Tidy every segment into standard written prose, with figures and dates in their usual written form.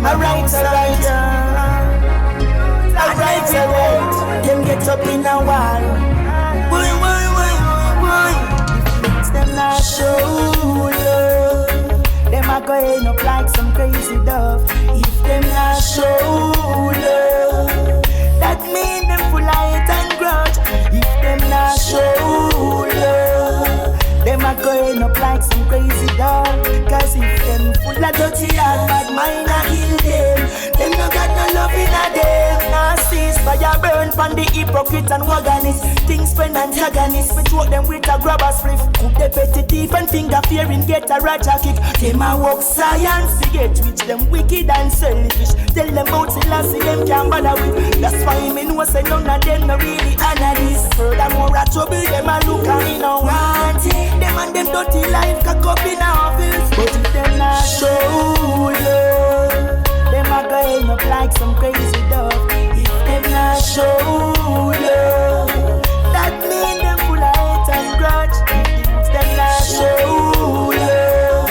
Alright. Them get up in a wall. Boy. If them not show love, them a go end up like some crazy dove. If them not show love, that mean them full of hate and grudge. If them not show love, them a go end up like some crazy dove. Cause if them full of dirty heart, bad mind a kill them. Them no got no love in a them. Narcissist, fire burn from the hypocrite and wagonist. Things friend antagonist, we throw them with a grabber spliff. Cook the petty thief and finger fearing get a raja kick. Them a walk science, to get rich, them wicked and selfish. Tell them out till I see them can't bother with. That's why me know say none of them no really analyst. Furthermore a trouble, them a look and me no want it. Them and them dirty life cock up in a office. But if them not show love, them a go end up like some crazy dove. If them not show love, that mean them full of hate and grudge. If them not show love,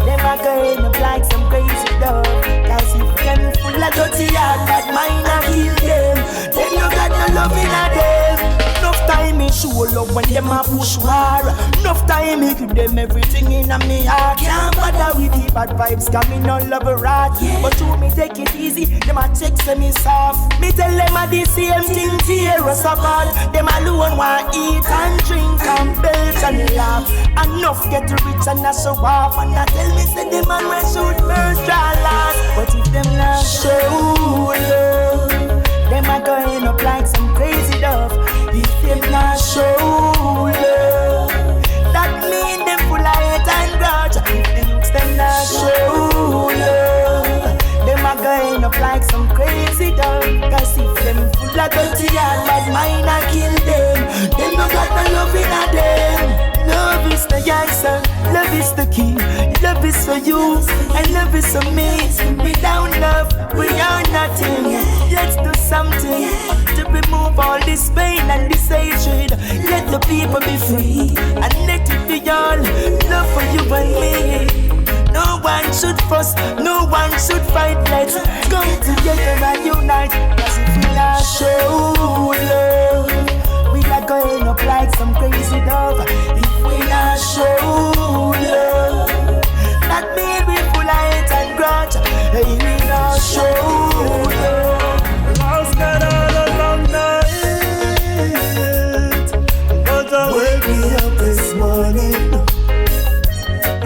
them a go end up like some crazy dove. Cause if them full of dirty heart, that mind a kill them. Them no got no love in a them. Enough time me show love when them a push war. Enough time me give them everything in a me heart. Can't bother with the bad vibes, cause me no love a rat. But to me take it easy, them a text me soft. Me tell them a the same thing, tear us apart. Them alone want eat and drink and belch and laugh. Enough get rich and a show off. And I tell me say them man we should first draw last. But if them not show love, them a go end up like some crazy dove. If them not show love, that mean them full of hate and grudge. If them not show love, them a go end up like some crazy dove. Cause if them full of dirty and bad mind a kill them. Them no got no love in a them. Love is the answer, love is the key. Love is for you, and love is for me. Without love, we are nothing. Let's do something to remove all this pain and this hatred. Let the people be free, and let it be all love for you and me. No one should fuss, no one should fight. Let's come together and unite. Cause if we are show love, we are going up like some crazy dove. If we not show love, that mean we full of hate and grudge. Hey, we not show love. Lost night all a long night, but I wake me up this morning.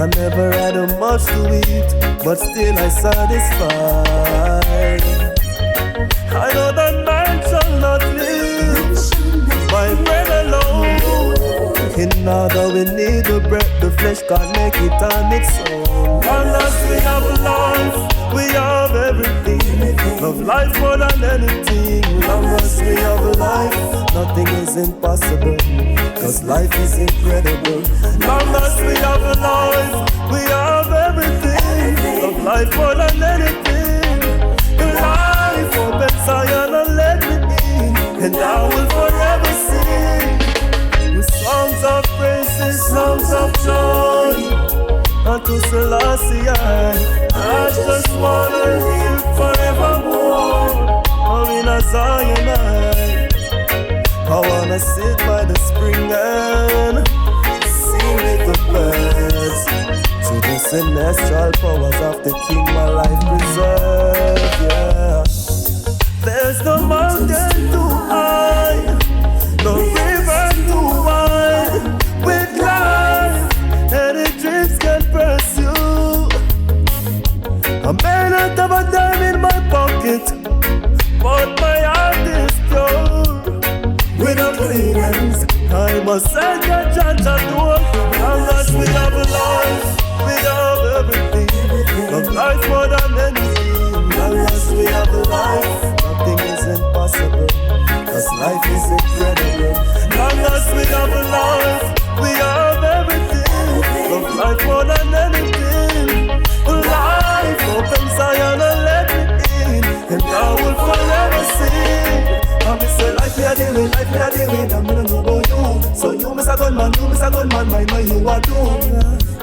I never had much to eat, but still I satisfied. I know that man shall not live by bread alone. In order we need the bread, the flesh can't make it on its own. Unless we have life, we have everything. Love life more than anything. Unless we have life, nothing is impossible. Cause life is incredible. Unless we have life, we have everything. Love life more than anything. Life opens Zion and let me in, and I will forever sing with songs of praises, songs of joy. Unto Selassie, I just wanna live forevermore. I'm in a Zion, I wanna sit by the spring and sing with the birds. To the celestial powers of the King, my life preserved, yeah. There's no mountain too high, no river too wide. With life, any dreams can pursue. I may not have a dime in my pocket, but my heart is pure. With a clean hands, I must send your judge a door. Unless we have a life, we have everything. Love life more than anything. Unless we have a life, nothing is impossible. Cause life is incredible. Unless we have a life, we have everything. Love life more than anything. Life opens Zion and let me in, and I will forever sing. I'm say life we are dealing, I'm gonna know about you. So you miss a gunman, my you are do.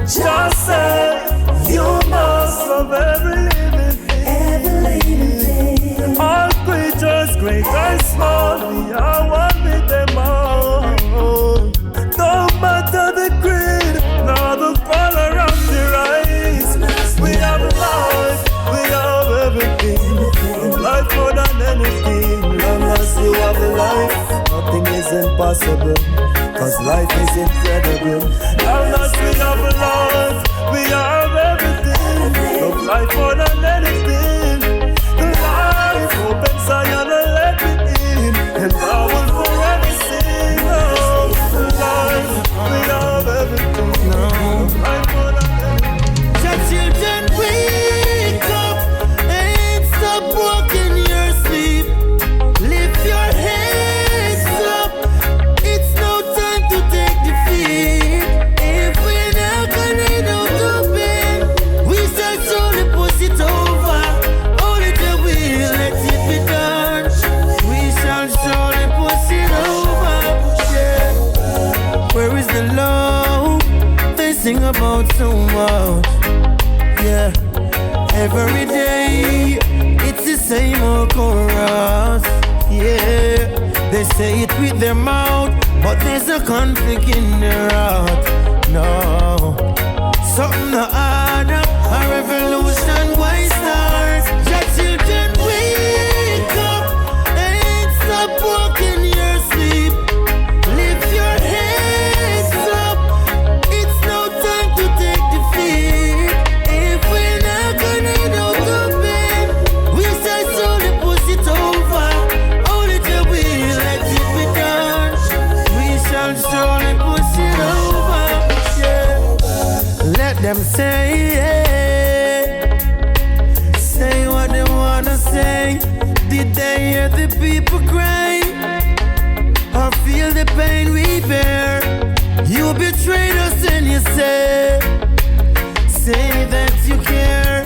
Just say you must love every living thing. possible, cause life is incredible. And as we have life, we have everything. Love life more than anything. The life open Zion and let me in, and I will forever sing. Oh, the life, we have everything. Love life more than anything. Your children wake up and stop walking your sleep. Lift your heads up. It's no time to take defeat. If we're not gonna do the bend, we shall surely push it over. Only the will let it be done. We shall surely push it over. Yeah. Where is the love they sing about so much? Yeah. Every day it's the same old chorus. Yeah, they say it with their mouth, but there's a conflict in their heart. No, something to add up, a revolution why start? Your children wake up and stop walking your sleep. Lift your heads up. It's no time to take defeat. If we're not gonna do the bend, we shall slowly push it over. Only till we let it be done. We shall surely push it over. Yeah. Let them say, say what they wanna say. Did they hear the people cry? Or feel the pain we bear? You betrayed us and you say that you care.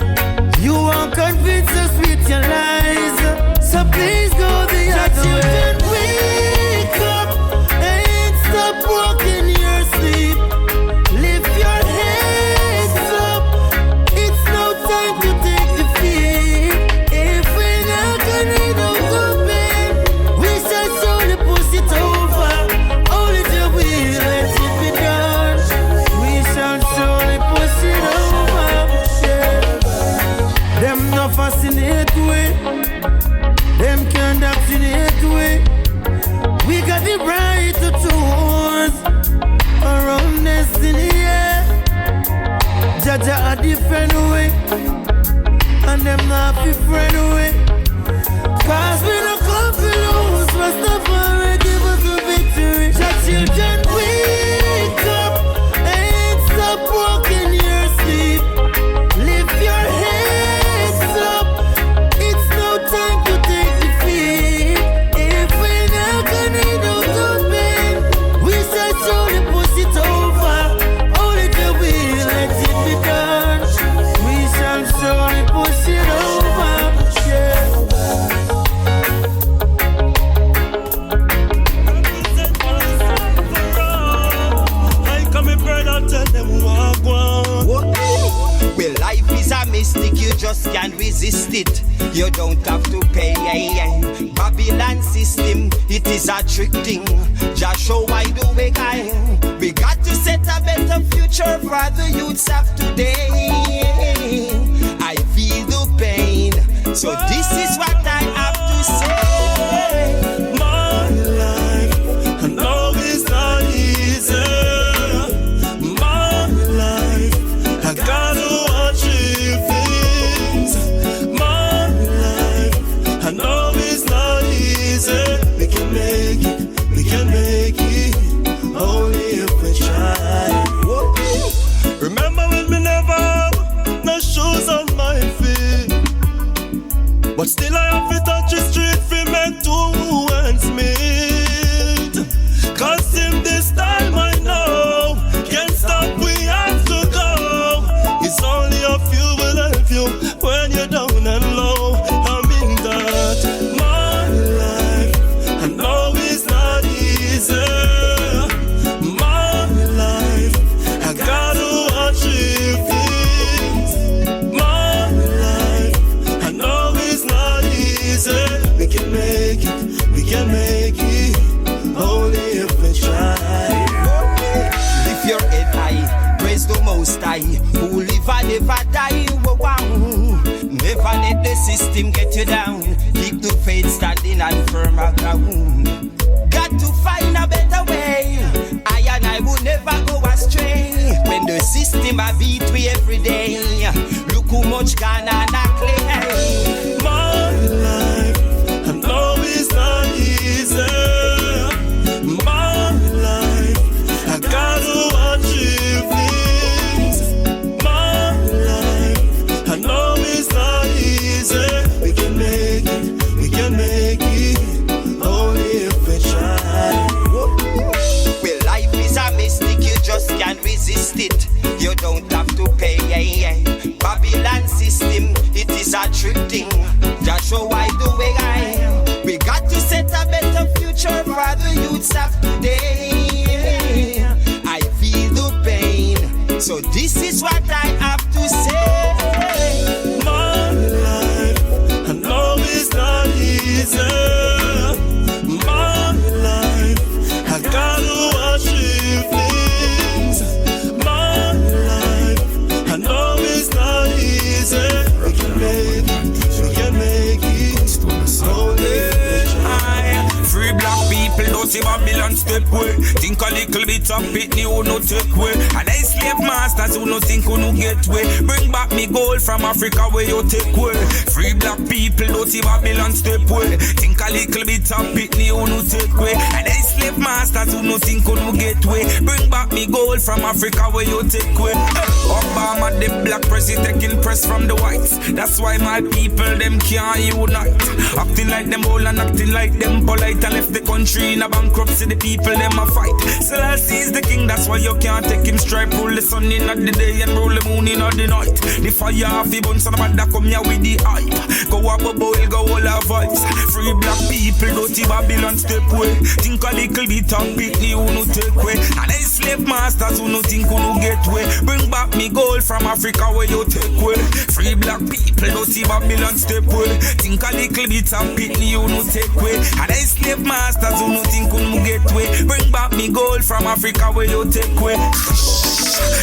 You won't convince us with your lies. So please go the other way. Wake up and stop walking your sleep. Lift your heads up. It's no time to take defeat. If we're not gonna do the bend, we shall surely push it over. Only till we let it be done. We shall surely push it over. Yeah. Them no fascinate way. Them can't vaccinate way. We got the right to choose our own destiny. Yeah. Jaja a different way, and them not be friend way. Cause we no come to lose. Rastafari give us a victory. Your children wake up and stop walking your sleep. Lift your heads up. It's no time to take defeat. If we're not gonna do the bend, we shall surely push it over. Only till we let it be done. We shall surely push it over. Yeah. I come in brother, tell them walk one. Well, life is a mystic, you just can't resist it. You don't have to pay. Babylon system, it is a trick thing. Just show why do we guy. We got to set a better future for the youths of today. I feel the pain, so this is what I have to say. My life, I know it's not easy. My life, I gotta achieve things. My life, I know it's not easy. We can make it, we can make it, only if we try. Remember when we never have no shoes on my feet, but still I have to touch the street for make two ends meet. Cause in this time I know, can't stop, we have to go. It's only a few will help you when you're down and low. I mean that. My life, I know it's not easy. My life, I gotta achieve things. My life, I know it's not easy. We can make it, we can make it, only if we try. Lift your head high, praise the Most High, who live and never die. Wow. Never let the system get you down. Keep the faith standing and firm as ground. Got to find a better way. will never go astray. When the system a beat we every day, look how much Ghana na clay. My life, I know it's not easy. My life, I gotta achieve things. My life, I know it's not easy. We can make it, we can make it, only if we try. Well, life is a mystic, you just can't resist it. You don't have to pay. Babylon system, it is a trick thing. Just show why the way I am. We got to set a better future for the youths of today. I feel the pain, so this is what I have to say. My life, I know it's not easy. My life, I gotta achieve things. My life, I know it's not easy. We can make it, we can make it. Slowly. Free black people, don't see Babylon step way. Think a little bit of it, who no take way. And I slave masters who no think who no get way. Bring back me gold from Africa where you take way. Free black people, don't see Babylon step way. Think a little bit of it, who no take way. And I slave masters who no think who no get way. Bring back me gold from Africa where you take way. Obama, the black president taking press from the whites. That's why my people, them can't unite. Acting like them all and acting like them polite. And left the country in a bankruptcy, the people them a fight. Selassie is the king, that's why you can't take him stripe. Rule the sun in the day and roll the moon in the night. The fire off the buns and the bad come here with the hype. Go up a boil, go all our vibes. Free black people, dirty Babylon step way. Think a little bit of picnic who no take way. And I slave masters who no think who no get way. Bring back me gold from Africa where you take way. Free black people, dirty Babylon step way. Think a little bit of picnic who no take way. And I slave masters who no think who no get way. Bring back me gold from Africa where you take way.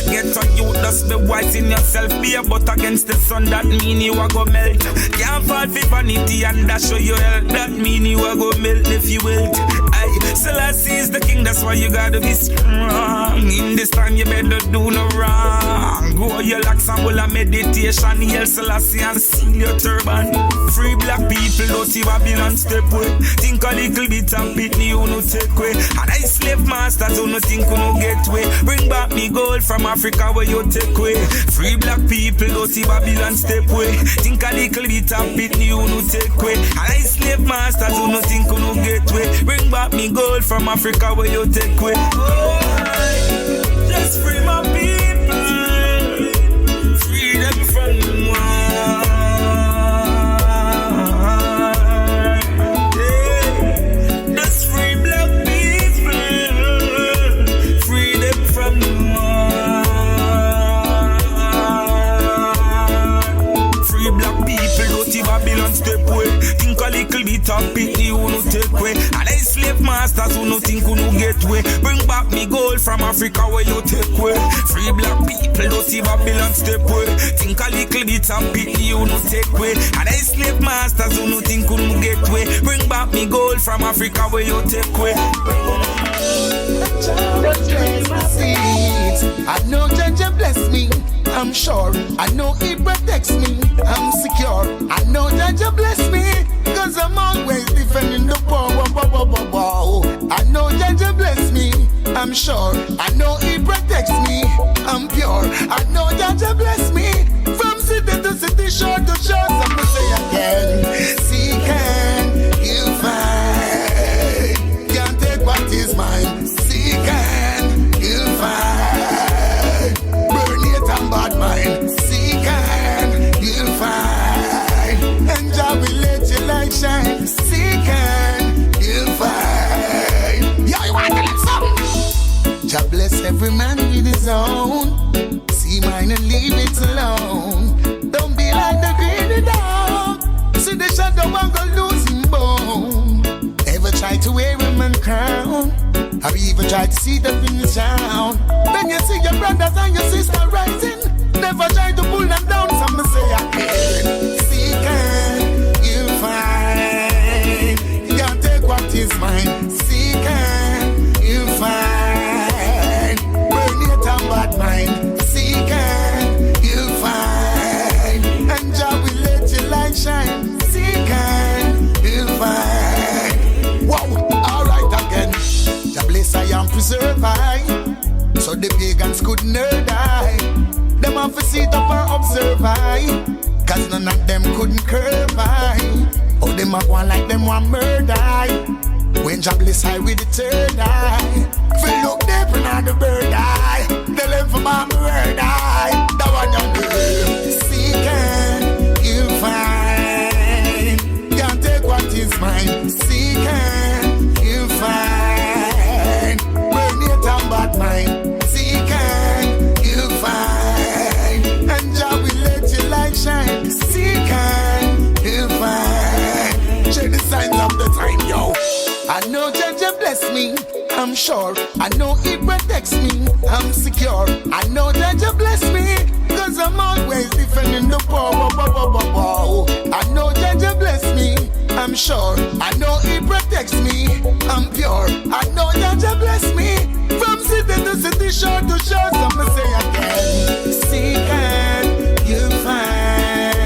Get on you, dust the white in yourself. Be a butt against the sun, that mean you a go melt. Can't fall for vanity and that show you health. That mean you a go melt if you wilt. Aye, Selassie is the king, that's why you gotta be strong. In this time you better do no wrong. Go your locks and will a meditation. Hail Selassie and seal your turban. Free black people, don't see Babylon step way. Think a little bit and pitney who no take way. And I slave masters who no think who no get way. Bring back me gold from Africa where you take way. Free black people, don't see Babylon step way. Think a little bit and pitney who no take way. And I slave masters who no think who no get way. Bring back me gold from Africa where you take way. Just free my people, free them from the war. Babylon step way. Think a little bit of pity who no take way. And I slave masters who no think who no get way. Bring back me gold from Africa where you take way. Free black people don't see Babylon step way. Think a little bit of pity who no take way. And I slave masters who no think who no get way. Bring back me gold from Africa where you take way. I know Jaja bless me, I'm sure. I know He protects me, I'm secure. I know Jaja bless me, cause I'm always defending the poor. I know Jaja bless me, I'm sure. I know He protects me, I'm pure. I know Jaja bless me, from city to city, shore to shore. Some say again, seek and you'll find. Can't take what is mine. Seek and you'll find. Burn it and bad mind. Seek and you'll find. And Jah will let your light shine. Seek and you'll find. Yo, you want to let some? Jah bless every man with his own. See mine and leave it alone. Don't be like the greedy dog. See the shadow and go losing bone. Ever try to wear him and crown? Have you even tried to see them in the town? Then you see your brothers and your sister rising. Never try to pull them down. Some say again. Seek and you find. You can't take what is mine. Seek and you find. the pagans could never die. Them have to sit up and observe I, cause none of them couldn't curve I. Oh, them a one like them one murder I. When Jabalance high with the third eye, feel look different on the bird eye. Tell them for my bird eye. That one young girl, seek and you find. Can't take what is mine. Seek and you find. Burn it and bad mind. Seek and you find. And Jah will let your light shine. Seek and you find. Check the signs of the time, yo. I know Jah bless me, I'm sure. I know He protects me, I'm secure. I know Jah bless me, cause I'm always defending the poor. I know Jah bless me, I'm sure. I know He protects me, I'm pure. I know Jah bless me, from city to city, shore to shore. So I'ma say again, seek and you find.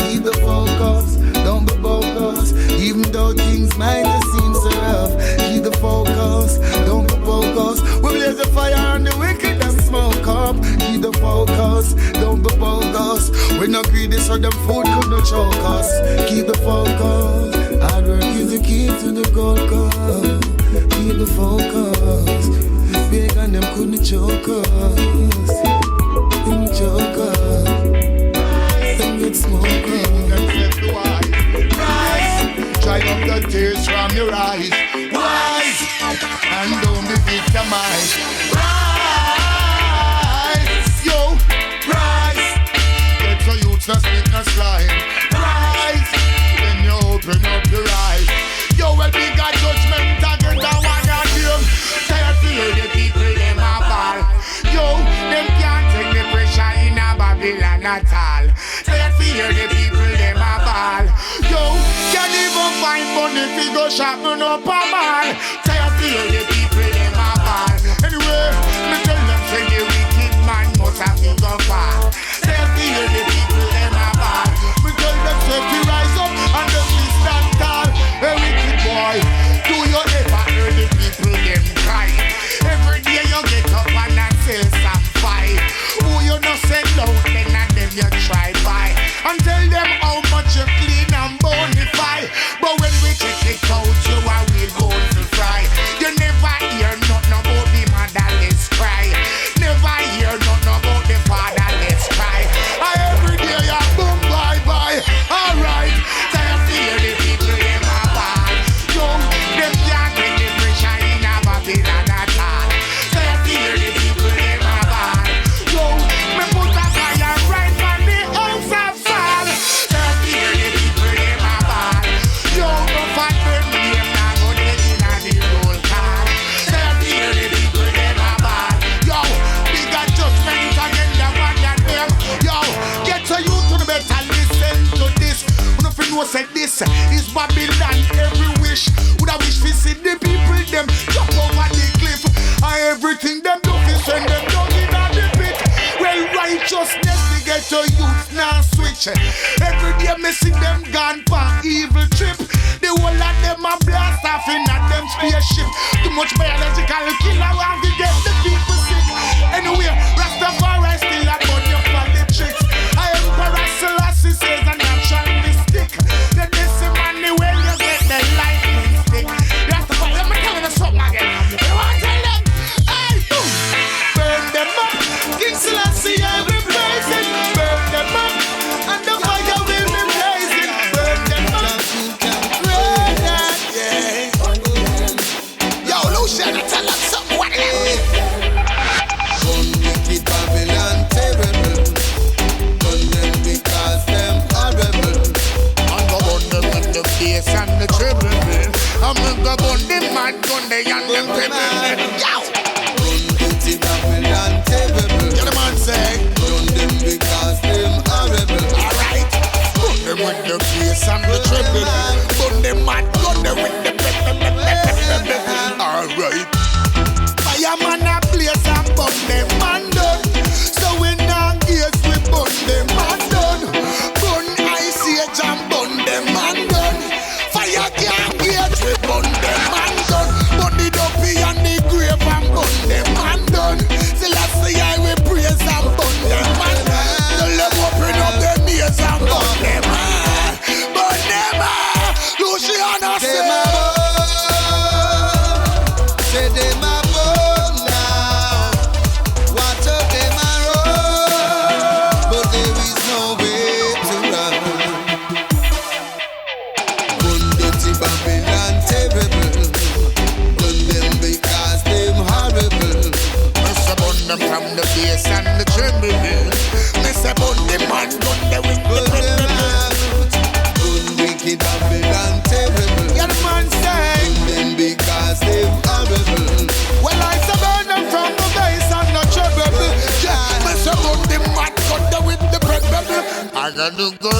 Keep the focus, don't be bogus. Even though things might seem so rough, keep the focus, don't be bogus. We blaze the fire on the wicked and smoke up. Keep the focus, don't be bogus. We not greedy so them food could not choke us. Keep the focus, hard work is the key to the gold cup. Keep the focus, big and them couldn't choke us. Couldn't choke us. Them get smoked up. Dry up the tears from your eyes. Rise, and don't be victimized. Rise, yo, rise. Get your youth to spit no slime. Rise, when you open up your eyes. Yo, well, big a judgment again, that one of them. Tired to hear the people, them a ball. Yo, them can't take the pressure in a Babylon at all. Tired to hear the people, them a ball. Yo, can't even find money if you go shopping up a mall. Tired to hear the people, them a ball. Anyway, me tell them say the wicked man must have to go far. Tired to hear the people, them a ball. Me tell them say to rise up and them be stand tall. Hey wicked boy, do you ever hear the people, them cry? Every day you get up and sell some fight. Who you no send out, then and them you try buy. And tell them how much you clean and bonify. But when we check it out, you are real bone to fry. You never hear nothing about the motherless cry. Never hear nothing about the fatherless cry. Every day you boom bye bye. Alright, time to hear the people them a ball. Yo, them can't take the pressure in a Babylon at all. Time to hear the people them a ball. Yo, me put a fire right on the house of fall. Time to hear the people them a ball. Yo, no fat them name now go dead in a the roll call. Time to hear the people them a ball. Yo, big a judgment again the one and them. Yo, get to you to the better listen to this. Nothing no say this is Babylon every wish. Would I wish to see the people them jump over the cliff. And everything them do is send them down in a the pit. Well, righteousness they get to youth now switch. Every day me see them gone for evil trip. The whole of them a blast off in a them spaceship. Too much biological killer want to get the people sick. Anyway, Rastafari still a burn your politics. I Emperor Selassie says a natural mystic. The money when you get the lightning stick. Rastafari, let me tell you something again. You want to tell them? Hey, boom! Burn them up. King Selassie, I will praise it. Burn them up. And the fire will be blazing. Burn them up. Burn that, yeah. Yo, Luciano, tell them something. What it is? Wicked Babylon terrible. Burn them because them horrible. I'm gonna burn them in the face and the treble. I'm gonna burn them mad gun they and them treble. Yo! Burn wicked Babylon terrible. Get the man say. Burn them because them horrible. Alright. Burn them with the face and the treble. Burn them mad gun they with the alright. Fireman a place and burn them man done. So we not gaze we burn them man done. Burn ice age and burn them man done. Fire can't gauge we burn them man done. Burn the dopey and the green. got to go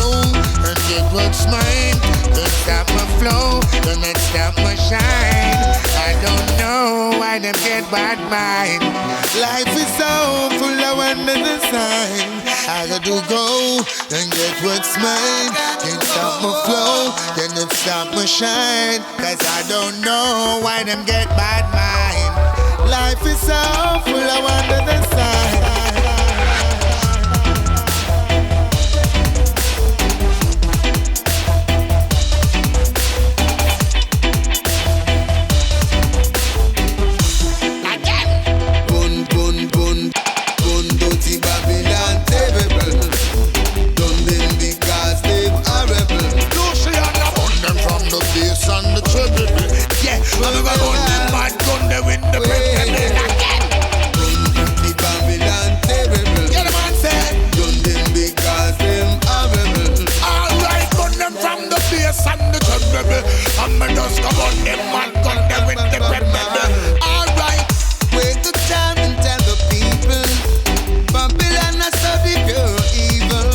and get what's mine. Don't stop my flow, don't stop my shine. I don't know why them get bad mind. Life is so full of under the sign. I got to go and get what's mine. Can't stop my flow, then don't stop my shine. Cause I don't know why them get bad mind. Life is so full of under the sign. Babylon terrible. Done them because they've are rebel. Luciano run them from the bass and the treble. Yeah, I'm gonna run them mad gun they win the president again. Done the Babylon terrible. Yeah, the man said. Done them because them are rebel. Alright, run them from the bass and the treble. I'm gonna just come on them mad gun they win the president. Alright, wake up time and tell the people. Babylon has to be pure evil.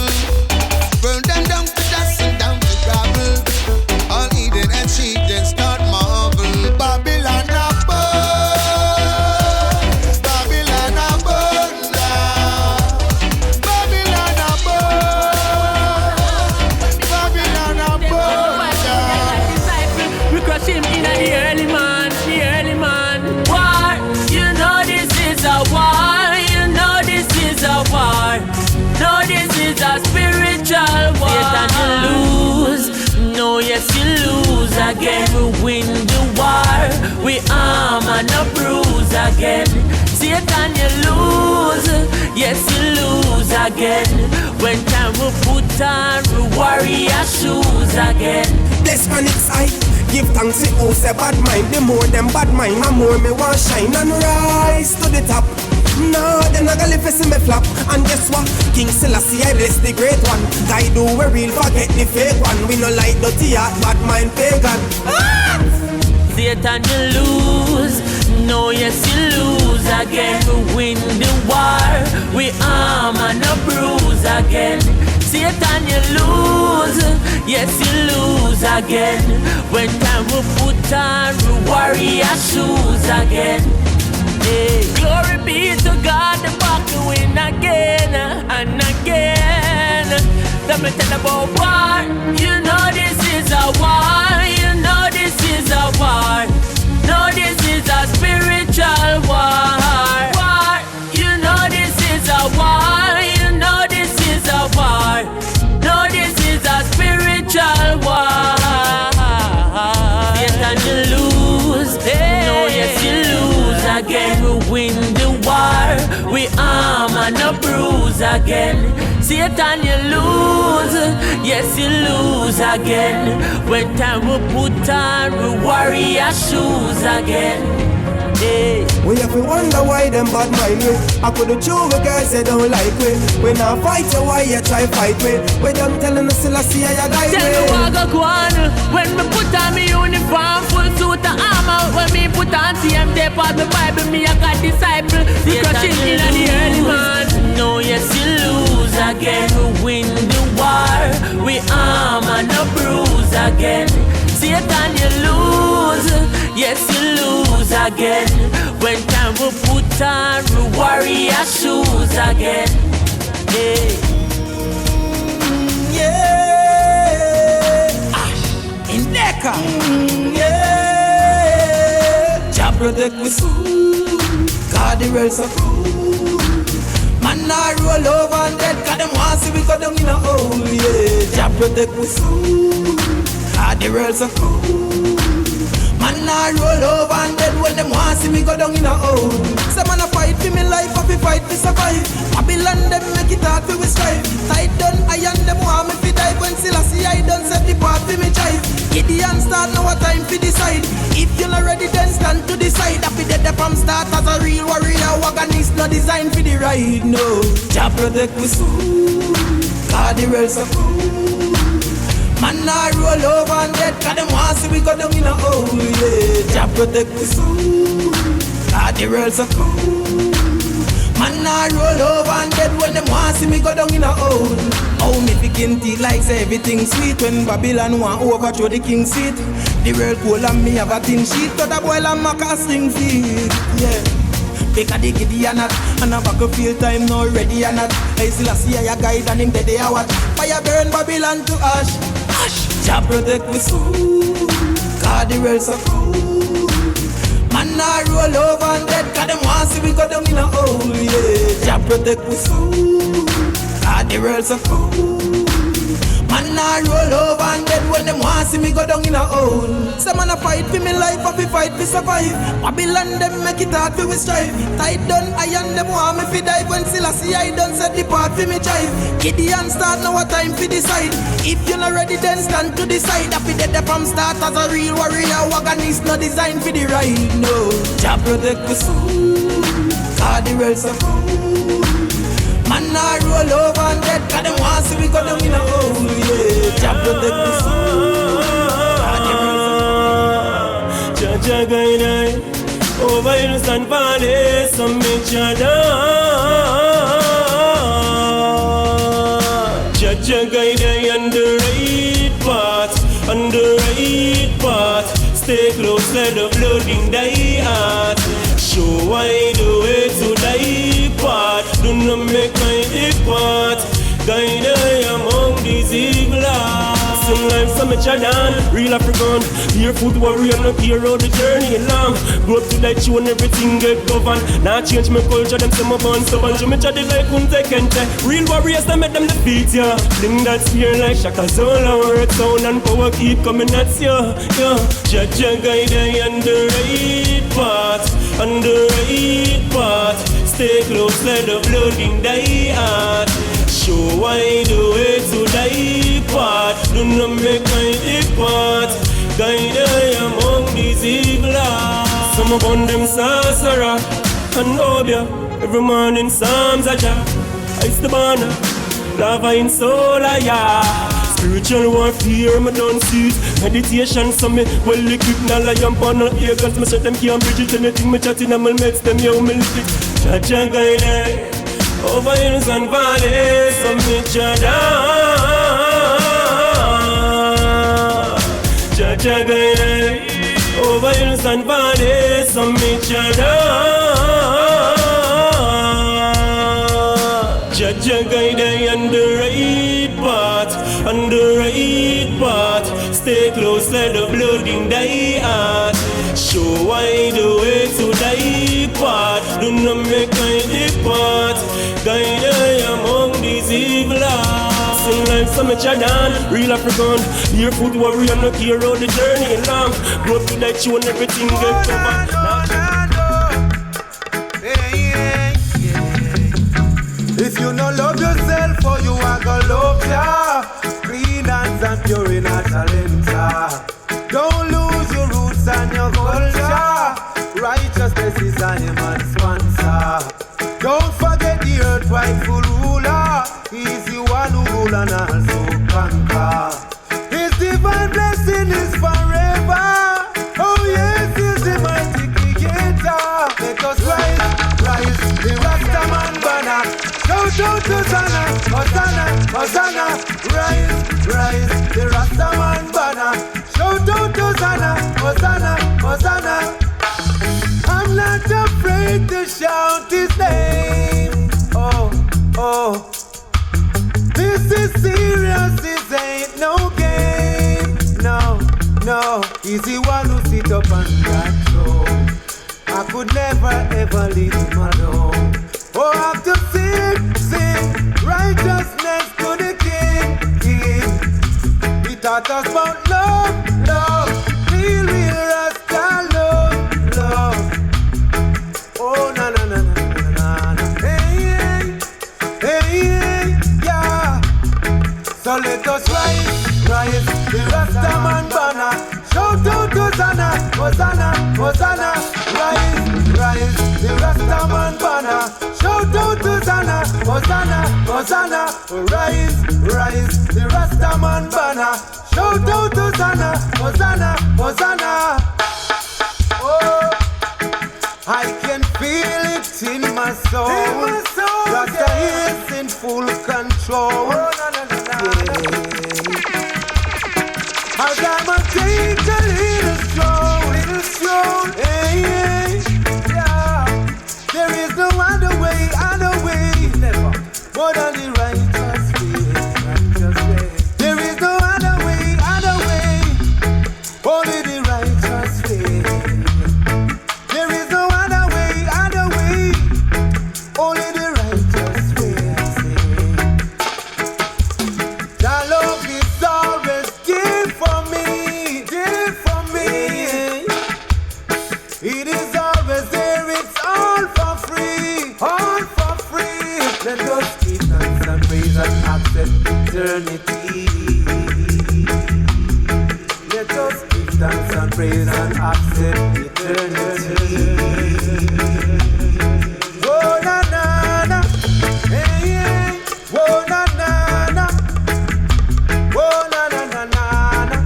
Burn them down to dust and down to gravel. All Eden and she then start marvel. Babylon a burn. Babylon a burn down. Babylon a burn. Babylon a burn down. We crush him in the early man, the early man. War, you know this is a war. You know this is a war. No, this is a spiritual war. Satan, you lose. No, yes, you lose again. We win the war. We arm and a bruise again. Satan, you lose. Yes, you lose again. When time we put on, we warrior shoes again. Bless Chronixx, I give thanks to who say bad mind. The more them bad mind, the more me want shine and rise to the top. No, then I gotta face me flap. And guess what? King Selassie, I bless the great one. Guy do we real, forget the fake one. We no like dirty heart, bad mind pagan. Ah! Satan, you lose. No, yes, you lose again. We win the war. We arm and a bruise again. Satan, you lose. Yes, you lose again. When time we put on, we warrior shoes again. Hey. Glory be to God, the back to win again and again. Let me tell about war. You know this is a war. You know this is a war. No, this is a spiritual war. War. You know this is a war. You know this is a war. No, this is a spiritual war. Satan, you lose. Hey. No, yes, you lose again. We win the war. We arm and a bruise again. Satan, you lose. Yes, you lose again. When time we put on, we warrior shoes again. Hey. We have to wonder why them bad mind we. I could chew the guys they don't like we. We now fight you, why you try fight we. We them telling us still I see how you guide me. Tell me what go on. When me put on me uniform, full suit and armor. When me put on TM, they part the Bible, me a God disciple. We crushing in the early man. No, yes, you lose again. We win the war. We arm and a bruise again. Satan, you lose. Yes, you lose again. When time we put on, we warrior shoes again. Hey. Yeah. In Deca. Yeah. Jah protect me soul. God the world's so cool. Man I roll over and dead. Cause them want see we got them in a hole. Yeah. Jah protect me soul. God the world's so cool. Man I roll over and dead when them want see me go down in a hole. Some man a fight for me life, I fi fight to survive. Babylon them make it hard for we strive. Tight done iron them want me fi dive. When Selassie I done set the path for me drive. Gideon start now a time fi decide. If you not ready then stand to the side. I fi dead from start as a real warrior. Wagonist no design for the ride. No, Jah protect me soul. God the world's so cool. Man I roll over and dead. Cause them want see we go down in a hole. Yeah, Jah protect me soul. God the world's so cool. Man I roll over and dead. When them want see me go down in a hole. Oh me fi licking teeth like say everything sweet. When Babylon want overthrow the king seat, the world cool and me have a thin sheet. But a boy and maca sling feet, yeah. Take a dig the anat, and a battlefield time now ready or not. I still see a guide and him dead they are what. Fire burn Babylon to ash, ash. Jah protect me soul, cause the world so cool. Man I roll over and dead, cause them want see we go down in a hole, yeah. Jah protect me soul, cause the world so cool. Man I roll over and dead when them want see me go down in a hole. Some man a fight for me life, I fi fight for survive. Babylon them make it hard for we strive. Tight down iron them want me fi dive. When Selassie I done set the part for me drive. Gideon start now a time fi decide. If you not ready then stand to the side. I fi dead from start as a real warrior. Wagonist no design for the ride, no. Jah protect me soul, cause the world so cool. Man I roll over and dead, cause them want see we go down in a hole, yeah. Jah protect me soul, cause the world so cool. Jah guide I over innocent valley, some make Jah down. Jah guide I on the right path, on the right path. Stay close, let the blood in thy heart. Show why the way to thy path. Do not make my depart. Guide I among these evil hearts. Some life, some Jordan, real African. Barefoot warrior, no care how the journey long. Grow up to that tune, everything get governed. Now change my culture, them say my born stubborn. Show me try the life, couldn't take and take. Real warriors, I make them defeat ya. Fling that spear like Shaka Zolo. Earth sound and power keep coming at ya. Jah guide I on the right path, on the right path. Stay close, let the blood in thy heart. Show why the way to thy path. Do not make my depart. Guide I among these evil hearts. Some upon them sorcerer and obia. Every morning psalms are Jah. Ice the banner, lava in soul, yeah. Spiritual warfare, me don't see it. Meditation, so me well equipped. Now I am born on ear guns. Me shut them can't bridge it. Anything me chatting, I'm gonna make them, yo, me lift it. Jah guide I over hills and valleys, some make Jah down. Jah guide I over hills and valleys, some make Jah down. Jah guide I on the right path, on the right path. Stay close, let the blood in thy heart. Show why the way to thy path. Do not make my depart. Guide I among these evil hearts. Some life, some Jordan, real African. Barefoot warrior, no care how the journey long. Grow up to that tune, everything get covered. If you no love yourself, or you are gonna love ya. Clean hands and pure in a talent. Don't lose your roots and your culture. Righteousness is a human sponsor. Don't forget the earth rightful ruler. He's the one who rule and also conquer. His divine blessing is forever. Oh yes, he's the mighty creator. Let us rise, the Rastaman banner. Shout out to Hosanna, Hosanna, Hosanna. Rise, the Rastaman banner. Shout out to Hosanna, Hosanna, Hosanna. I'm not afraid to shout his name. Oh. This is serious, this ain't no game. No. He's the one who sit up on that throne. I could never ever leave him alone. Oh, I have to sing righteousness to the King. He taught us about love, real Rasta love. Oh, na. Hey, yeah. So let us rise, the Rastaman banner. Shout out to Hosanna. Rise, the Rastaman banner. Shout out to Hosanna. Rise, the Rastaman banner. Shout out to Hosanna. Oh, I can feel it in my soul. Rasta is in full control. As I'ma take a little stroll, hey, yeah. There is no other way, never, more than the righteous way. There is no other way, only the righteous way. There is no other way, only the righteous way. That love is always give for me. It is always there, it's all for free. Let us give thanks and praise and accept eternity. Let us give thanks and praise and accept eternity. Oh na na na, hey hey, oh na na na, oh na na na na na,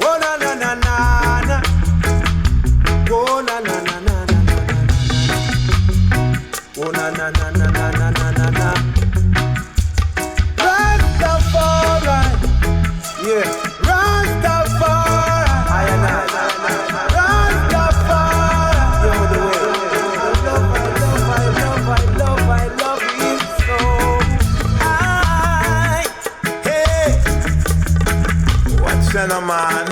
oh na na na na na, oh na na na na na, oh na na na na na na na na. Rastafari, yeah, Rastafari, Rastafari, you know the way. I love it so. Hey, what's going on, man?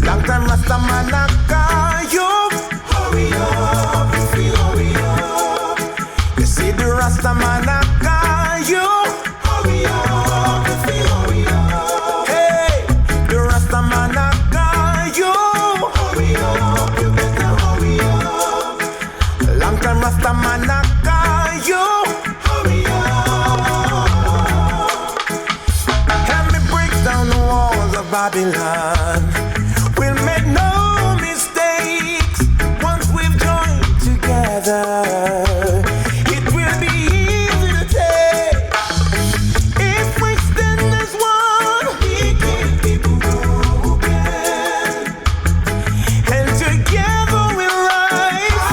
Long time Rasta man I call you. Hurry up, if you hurry up. You see the Rasta man I call you. Hurry up, if you hurry up. Hey, the Rasta man I call you. Hurry up, you better hurry up. Long time Rasta man I call you. Hurry up. Help me break down the walls of Babylon. We'll make no mistakes once we've joined together. It will be easy to take if we stand as one. We can be broken, and together we'll rise.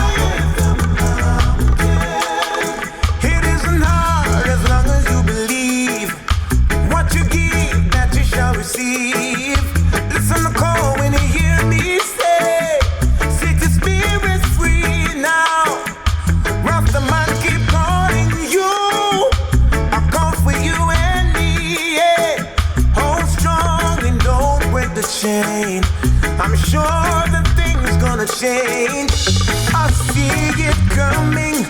It isn't hard as long as you believe. What you give, that you shall receive. Listen to call when you hear me say, set your spirit free now. Rasta man keep calling you. I call for you and me, yeah. Hold strong and don't break the chain. I'm sure that things gonna change. I see it coming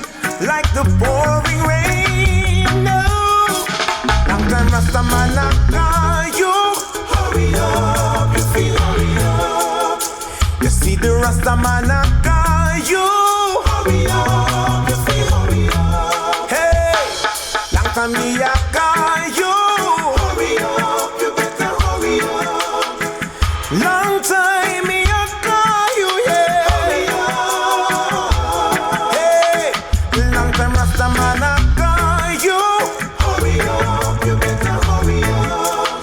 like the pouring rain. No, long time Rasta man I call you. Hurry up, if you hurry up. You see the Rasta man I call you. Hurry up, if you hurry up. Hey, long time me I call you. Hurry up, you better hurry up. Long time me I call you, yeah. Hurry up. Hey, long time Rasta man I call you. Hurry up, you better hurry up.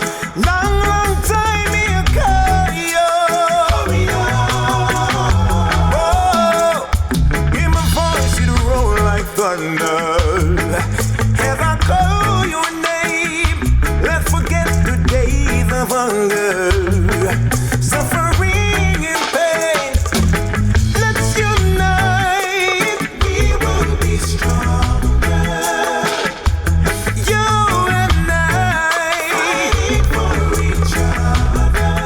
Long time me I call you. Hurry up. Oh, hear my voice, it roll like thunder. As I call your name, let's forget the days of hunger, suffering and pain. Let's unite, we will be stronger. You and I fight for each other.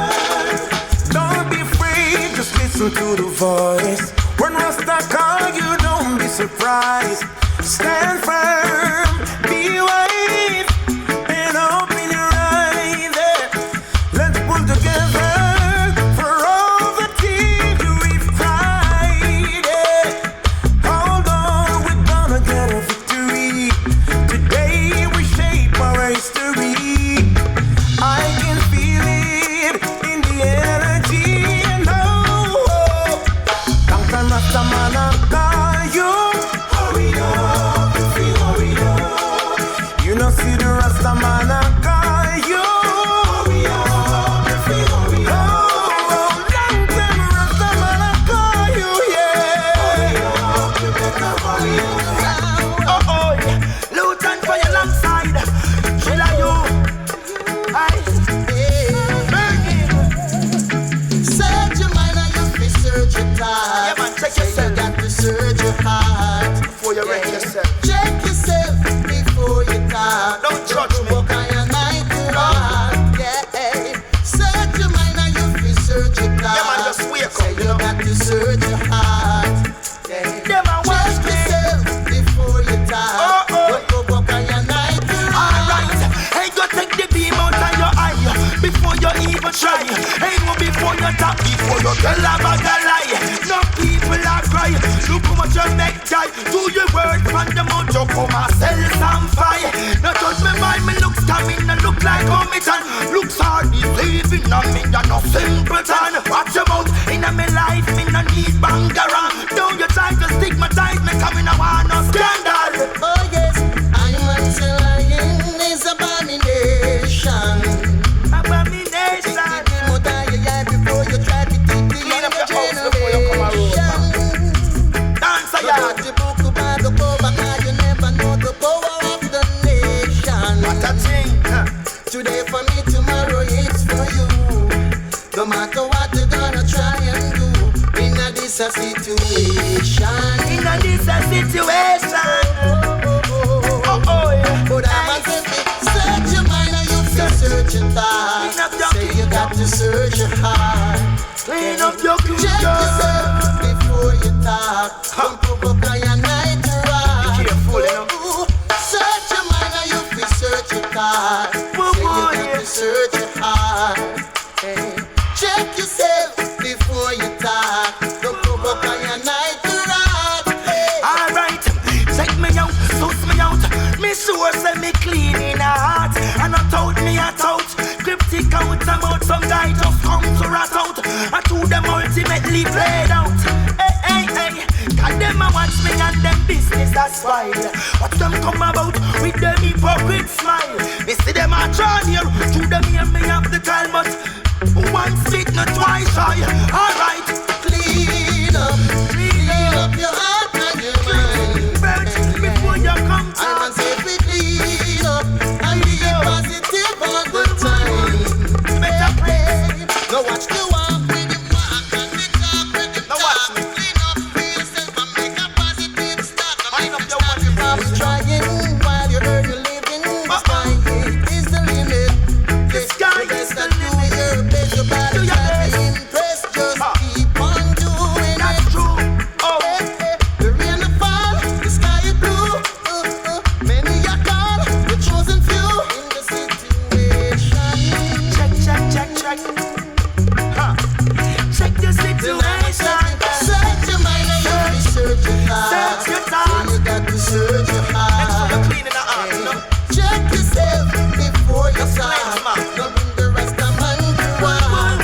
Don't be afraid, just listen to the voice. When Rasta call you, don't be surprised. Stand firm, be wise, and open your eyes. Let's pull together for all the tears we've cried. Hold on, we're gonna get a victory. Today we shape our history. I can feel it in the energy. No, long time Rasta man I call you. Hurry up, if you hurry up. You know Check yourself before you talk. Don't judge me. Walk on your night to walk. Yeah. Search your mind and you feel search your thought. Yeah, man, just wake Say up, you got to search your heart. Yeah. Check yourself before you talk. Don't walk on your night to walk. Alright, hey, go take the beam out of your eye before you even try. Hey, go before you talk, before you tell about a lie. No people are cry. Look how much you make die. Do your word from the mouth, you come and sell some fire. Now judge me by me looks coming and look like Omitan. Looks hard deceiving on me, you're no simpleton. Watch your mouth, in my life, me no need bangarang. Don't you try to stigmatize me, coming I want no scandal. Oh yes, I'm lying is abomination. Abomination. Before you try to teach the Clean up younger your house before you come generation. Dancer, You got the book about the Kabaka, you never know the power of the nation. What a thing. Today for me, tomorrow it's for you. No matter what you're gonna try and do, in a this a situation. In a this a situation. But I'm a search your mind and you feel search your thought. Say you got to search your heart. Clean up your Check yourself before you talk. Don't provoke your night to rock. Search your mind and you feel search your thought. Say you got to search your heart. Check yourself before you talk. Don't provoke your night to rock. Alright, check me out, suss me out. Me sure say me clean in a heart. And not out me a tout. Cryptic out about some guy just come to rat out. I to them ultimately played out. Hey, cause them a watch me and them business a spoil. Watch them come about with them hypocrite smile. Me see them a draw near, to them hear me have the time, but once bit not twice shy. Alright, Clean up your heart and your mind. virgin before you come to I must say we clean up and be positive all the time. better pray. Go watch the walk with the walk and the talk with the talk. Clean up for yourself and make a positive start. Mind up your money, Stop trying while you're earning living. The sky is the limit. The sky is the limit. Your best, your body, try to impress. Just keep on doing That's it. true. Oh, The rain will fall, the sky is blue. Many are called, the chosen few in the situation. check. Huh. Check the situation. Search your mind and you be search your heart. Search your thoughts. So you got to search your heart. You're cleaning the heart, you know. Check yourself before you Just start. cleanse, man. Don't bring the rest of man to walk.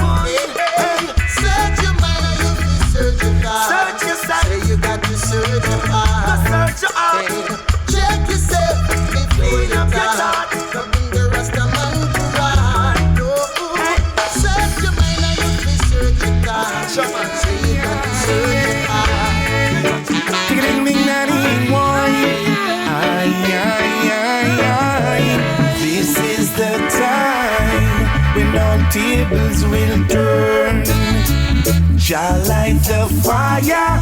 Search your mind and you be search your heart. Search yourself. So you got to search your heart. Search your heart. Check yourself before Clean you up your talk. thoughts. Don't bring the rest of man to walk. Search your mind and you be search your heart. So you got to search your heart. This is the time when all tables will turn. Shall light the fire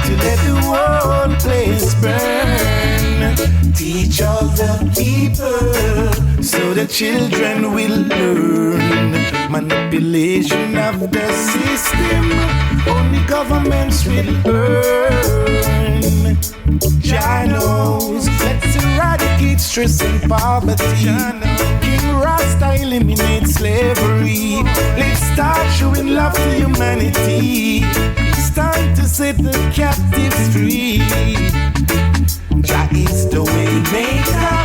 to let the whole place burn. Teach all the people so the children will learn. Manipulation of the system, only governments will earn. Jah knows, let's eradicate stress and poverty. King Rasta eliminate slavery. Let's start showing love to humanity. It's time to set the captives free. Jah is the way maker,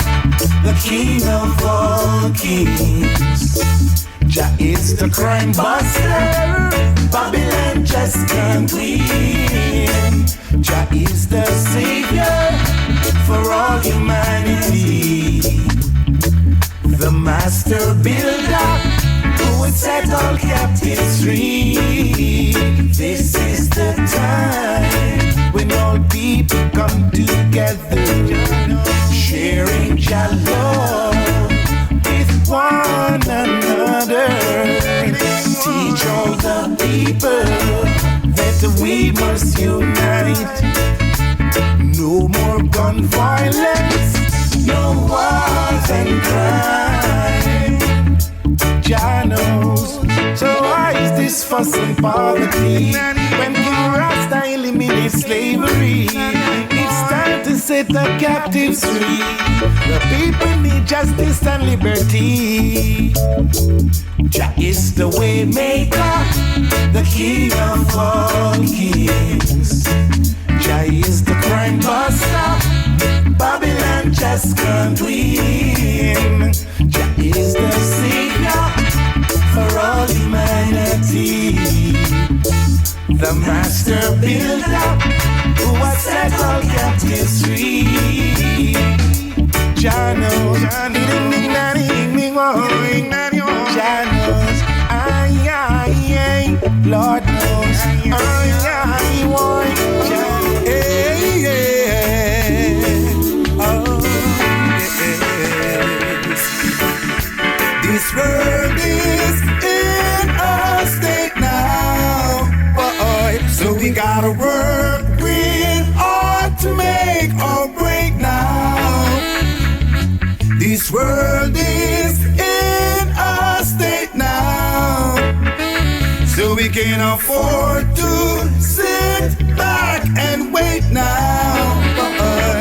the king of all kings. Jah is the crime buster, Babylon just can't win. Jah is the savior for all humanity, the master builder who would set all captives free. This is the time when all people come together, sharing Jah love with one another. Teach all the people that we must unite. No more non-violence, no wars and crime. Jah knows. So why is this fuss and poverty? When King Rasta eliminates slavery, it's time to set the captives free. The people need justice and liberty. Jah is the way maker, the king of all kings. Jah is the crime buster, Babylon just can't win. Jah is the savior for all humanity, the master builder who has set all captives free. Jah knows, Jah knows, Lord knows, This world is in a state now, boy. So we gotta work real hard to make or break now. This world is in a state now, so we can afford to sit back and wait now, boy.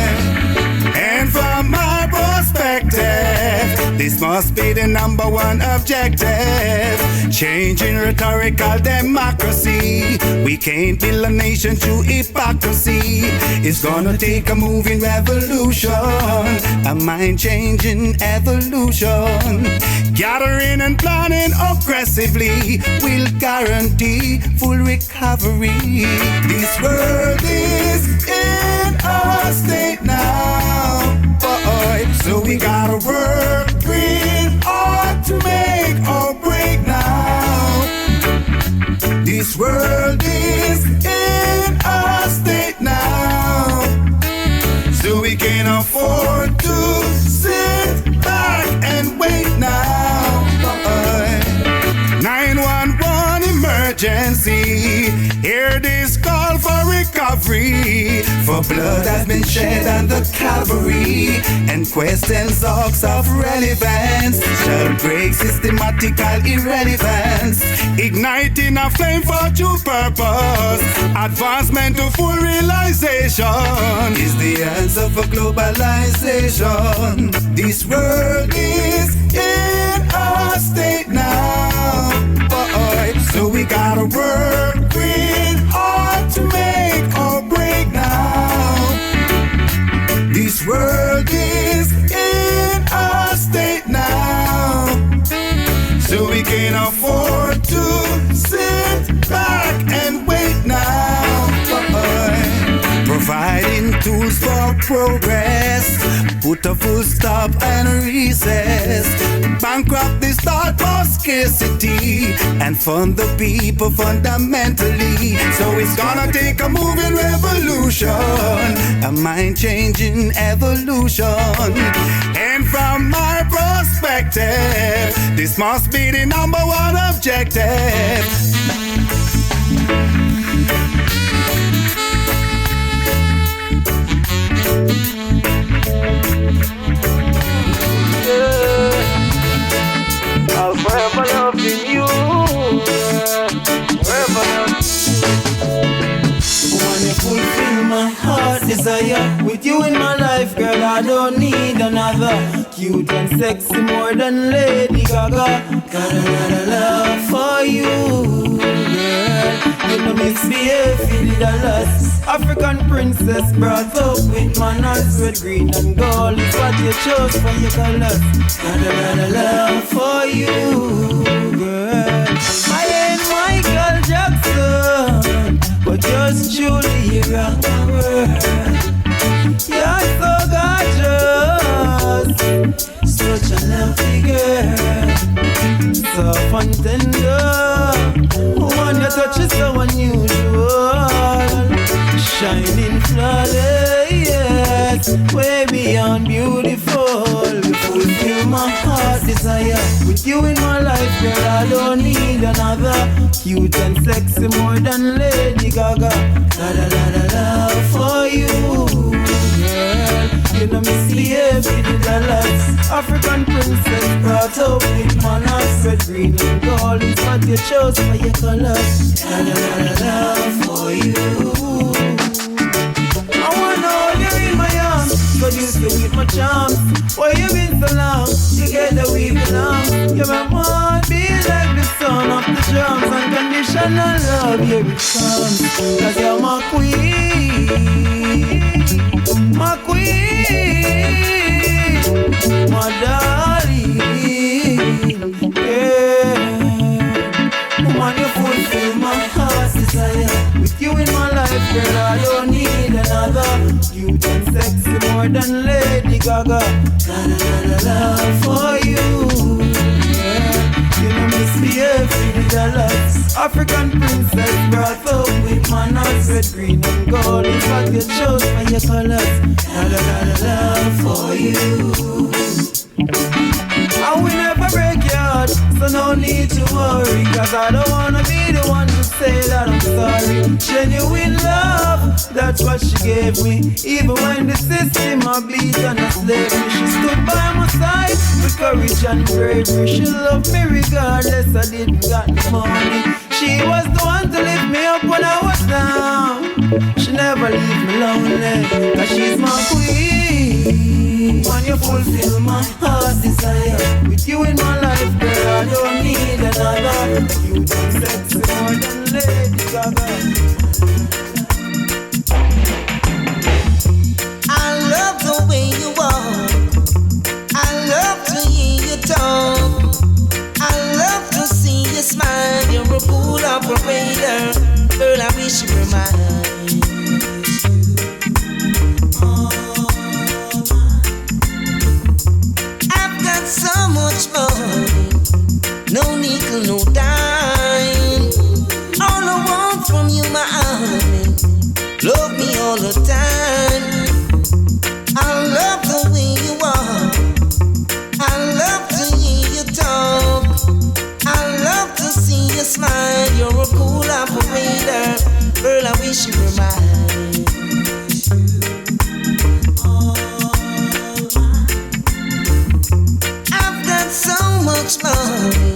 And from my perspective, this must be the number one objective. Changing rhetorical democracy. We can't build a nation through hypocrisy. It's gonna take a moving revolution, a mind-changing evolution. Gathering and planning aggressively will guarantee full recovery. This world is in a state now, boy. So we gotta work real hard to make or break now. This world is in a state now, so we can afford to sit back and wait now. 911 emergency, hear this call for recovery. For blood has been shed on the Calvary, and questions of relevance shall break systematical irrelevance. Igniting a flame for true purpose, advancement to full realization is the answer for globalization. This world is in a state now, boy. So we gotta work real hard to make or break now. This world is in a state now, so we can afford to sit back and wait now, boy. Providing tools for progress, put a full stop and recess. Bankrupt this thought for scarcity and fund the people fundamentally. So it's gonna take a moving revolution, a mind-changing evolution. And from my perspective, this must be the number one objective. I'll forever love you, forever love. Wanna fulfill my heart desire. With you in my life, girl, I don't need another. Cute and sexy more than Lady Gaga. Got a lot of love for you, girl. You know misbehave, the lust. African princess brought up with manners. Red, green and gold is what you chose for your colors. Got a lot of love for you, girl. I ain't Mykal Jackson, but yours truly you're a world. You're so gorgeous, such a lovely girl, soft and tender. One your touch is so unusual, shining flawless, way beyond beautiful. Fulfill my heart desire. With you in my life, girl, I don't need another. Cute and sexy more than Lady Gaga. Got a lot of love for you, girl. You know misbehave with the dollars. African princess brought up with manners. Red, green and gold is what you chose for your colors. La la la la la for you. I wanna hold you in my arms, seduce you with my charms. Why you been so long? Together we belong. You're my one, be like the sound of the drums. Unconditional love, here it comes. Cause you're my queen, my queen, my darling. Yeah, woman, you fulfill my heart's desire. With you in my life, girl, I don't need another. You done sexy more than Lady Gaga. La la la la la for you. Yeah, you know misbehave with the dollars. African princess brought up with manners. Red, green and gold is what you chose for your colors. La la la la la for you. I will never break your heart, so no need to worry. Cause I don't wanna be the one to say that I'm sorry. Genuine love, that's what she gave me. Even when the system a beat and a slavery, she stood by my side with courage and bravery. She loved me regardless, I didn't got the money. She was the one to lift me up when I was down. She never leave me lonely, cause she's my queen. When you fulfill my heart's desire. With you in my life, girl, I don't need another. You done sexy more than Lady Gaga. I love the way you walk. I love to hear you talk. I love to see you smile. You're a cool operator. Girl, I wish you were mine. So much money, no nickel, no dime. All I want from you, my honey, love me all the time. I love the way you walk. I love to hear you talk. I love to see you smile. You're a cool operator. Girl, I wish you were mine. So much money,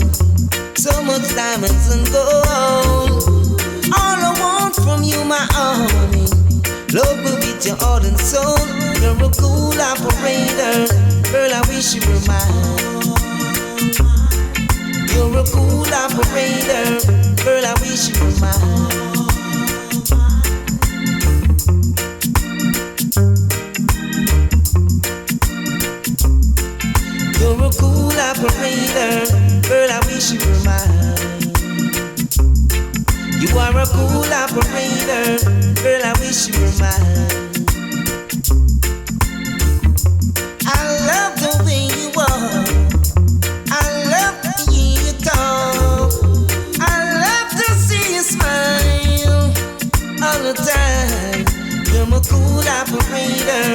so much diamonds and gold. All I want from you, my honey, love me with your heart and soul. You're a cool operator, girl, I wish you were mine. You're a cool operator, girl, I wish you were mine. You're a cool operator, girl, I wish you were mine. You are a cool operator, girl, I wish you were mine. I love the way you walk. I love to hear you talk. I love to see you smile all the time. You're a cool operator,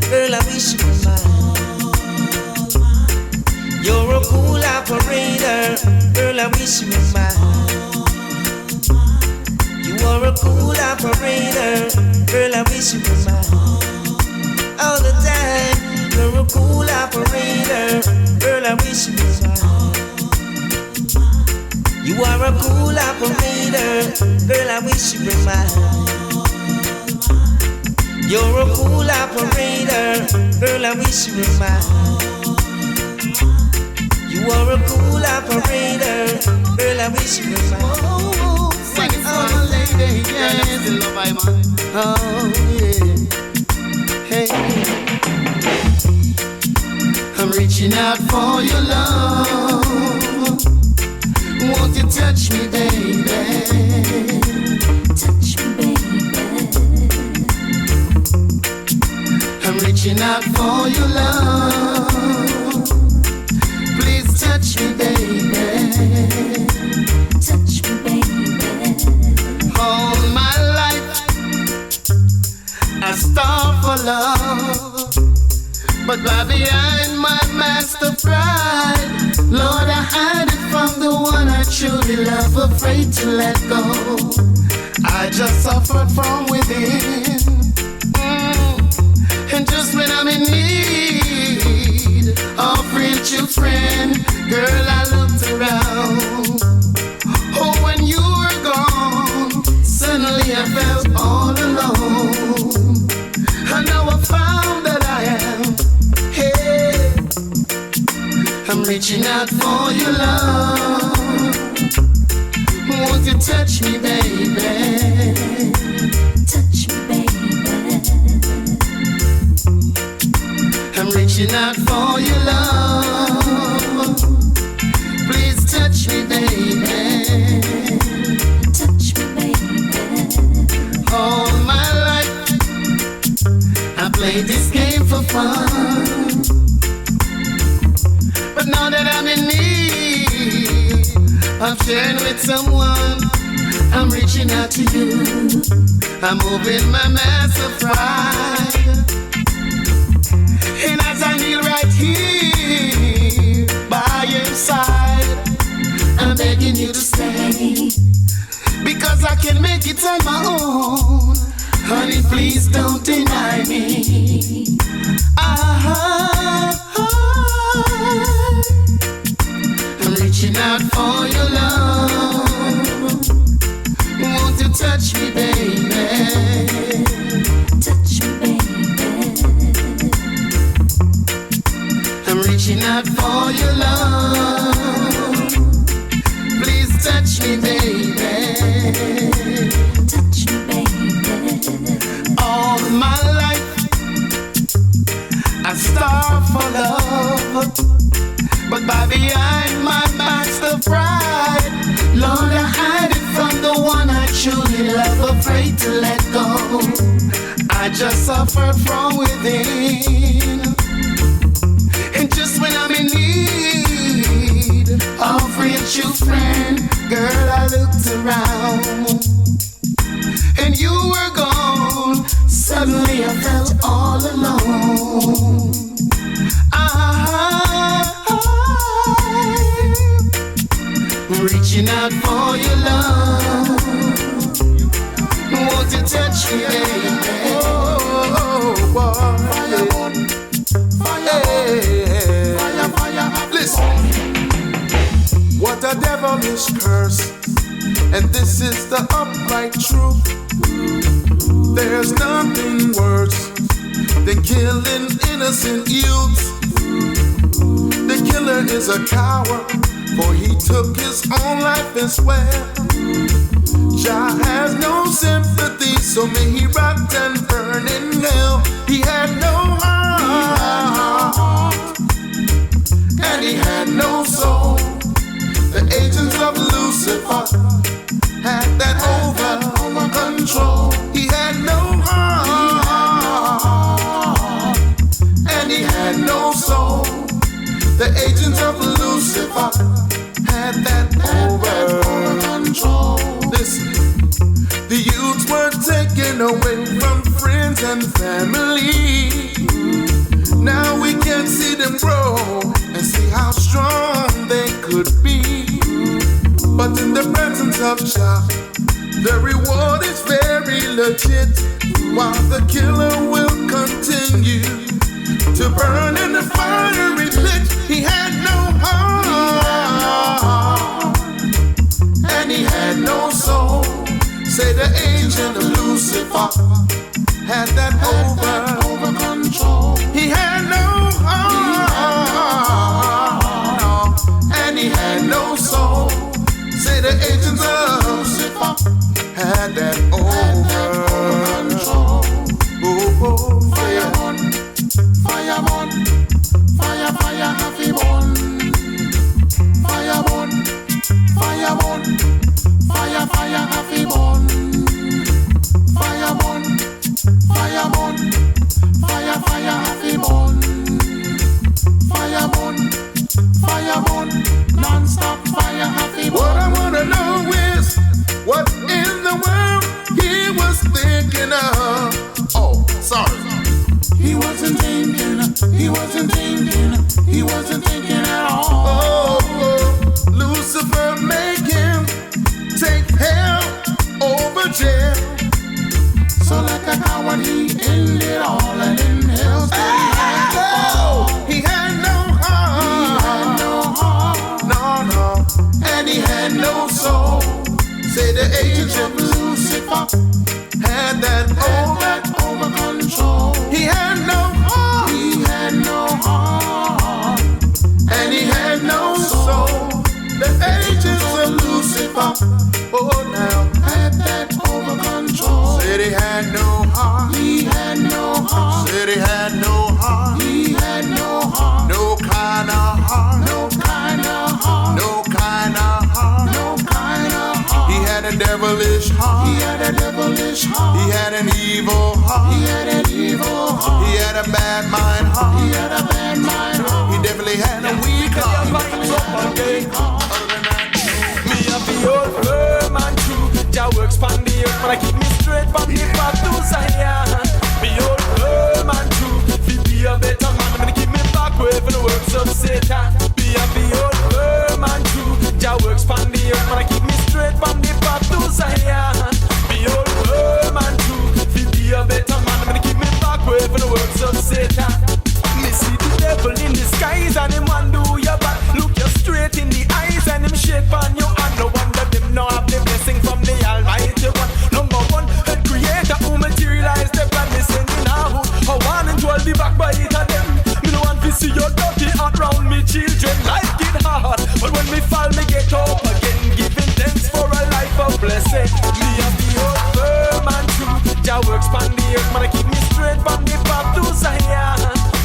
girl, I wish you were mine. You're a cool operator, girl, I wish you were mine. You are a cool operator, girl, I wish you were mine. All the time, you're a cool operator, girl, I wish you were mine. You are a cool operator, girl, I wish you were mine. You're a cool operator, girl, I wish you were mine. You are a cool operator, girl, I wish you were mine. Sing it for my lady, yeah. Oh, yeah. Hey, I'm reaching out for your love. Won't you touch me, baby? Touch me, baby. I'm reaching out for your love. Please touch me, baby. Touch me, baby. All my life I starve for love, but by behind my mask of pride, Lord, I hide it from the one I truly love, afraid to let go. I just suffered from within, and just when I'm in need Girl, I looked around. Oh, when you were gone, suddenly I felt all alone. And now I found that I am. Hey, I'm reaching out for your love. Won't you touch me, baby? Touch me, baby. I'm reaching out for your love. Please touch me, baby. Touch me, baby. All my life I played this game for fun, but now that I'm in need of sharing with someone, I'm reaching out to you. I'm moving my massive pride, and as I kneel right here by your side, I'm begging you to stay, because I can make it on my own. Honey, please don't deny me. I'm reaching out for your love. Won't you touch me, baby? Touch me, baby. I'm reaching out for your love. Please touch me, baby. Touch me, baby. All my life I starve for love, but by behind my mask of pride, Lord, I hide it from the one I truly love, afraid to let go. I just suffer from within, and just when I'm in need of real true friend, girl, I looked around, and you were gone. Suddenly I felt all alone. I'm reaching out for your love. Won't you touch me, baby? Oh, boy. Fire, fire. Listen, what a devilish curse, and this is the upright truth. There's nothing worse than killing innocent youths. The killer is a coward, for he took his own life as well. Jah has no sympathy, so may he rot and burn in hell. He had no heart, and he had no soul. The agents of Lucifer had that over control. He had no heart, and he had no soul. The agents of Lucifer had that over control. Listen, the youths were taken away from friends and family. Now we can see them grow and see how strong they could be. But in the presence of Jah, the reward is very legit, while the killer will continue to burn in the fiery pit. He had no heart, and he had no soul. Say the agent of Lucifer had that over control. He had no heart, and he had no soul. Say the agents of Lucifer had that over control. Oh, fire on, fire on, fire, fire, happy one. Fire on, fire on, fire, fire, happy one. Fire on, fire on, fire, fire, happy one. Fire on, fire on, non-stop fire, happy one. What I wanna know is, what in the world he was thinking of? Oh, sorry. He wasn't thinking at all. Oh, Lucifer make him take hell over jail. So like a coward he ended all, and in hell's he had no heart. He had no heart. had that over control. He had no heart. He had no heart. And he had no soul. The agents of Lucifer, oh now, had that over control. Said he had no heart. He had no heart. Said he had no heart. He had no heart. No kind of heart. No kind of heart. No kind of heart. No kind of heart. He had a devilish heart. He had a devilish heart. He had an evil heart. He had an evil heart. He had a bad mind heart. He had a bad mind heart. He definitely had a weak heart. Me a be old firm and true. Jah works pon the earth, but I keep me straight from the path to Zion. Me old firm and true. Fi be a better man, I'm gonna keep me back away from the works of Satan. Me a be old firm and true. Jah works pon the earth, but I keep me straight from the path to Zion. Me old firm and true. Fi be a better man, I'm gonna keep me back away from the works of Satan. Me see the devil in disguise and him want do your back. Look you straight in the eyes and him shake on you. And no wonder them now have the blessing from the Almighty One. Number one, head creator who materialized the plan. Me sending out a 1 and 12 the backbiter them. Me no want to see your dirty heart round me children. Life get hard, but when me fall me get up again. Giving thanks for a life of blessing. Me a be old firm and true. Jah works pon the earth, man I keep me straight from the path to Zion.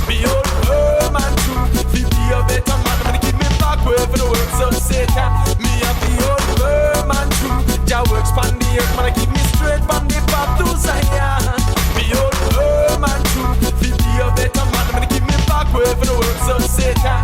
Be old firm and true. Fi be a better man, I'm gonna keep me back away for the works of Satan. Me a be old firm and true. Jah works pon the earth, man I keep me straight from the path to Zion. Be old firm and true. Fi be a better man, I'm gonna keep me back away for the works of Satan.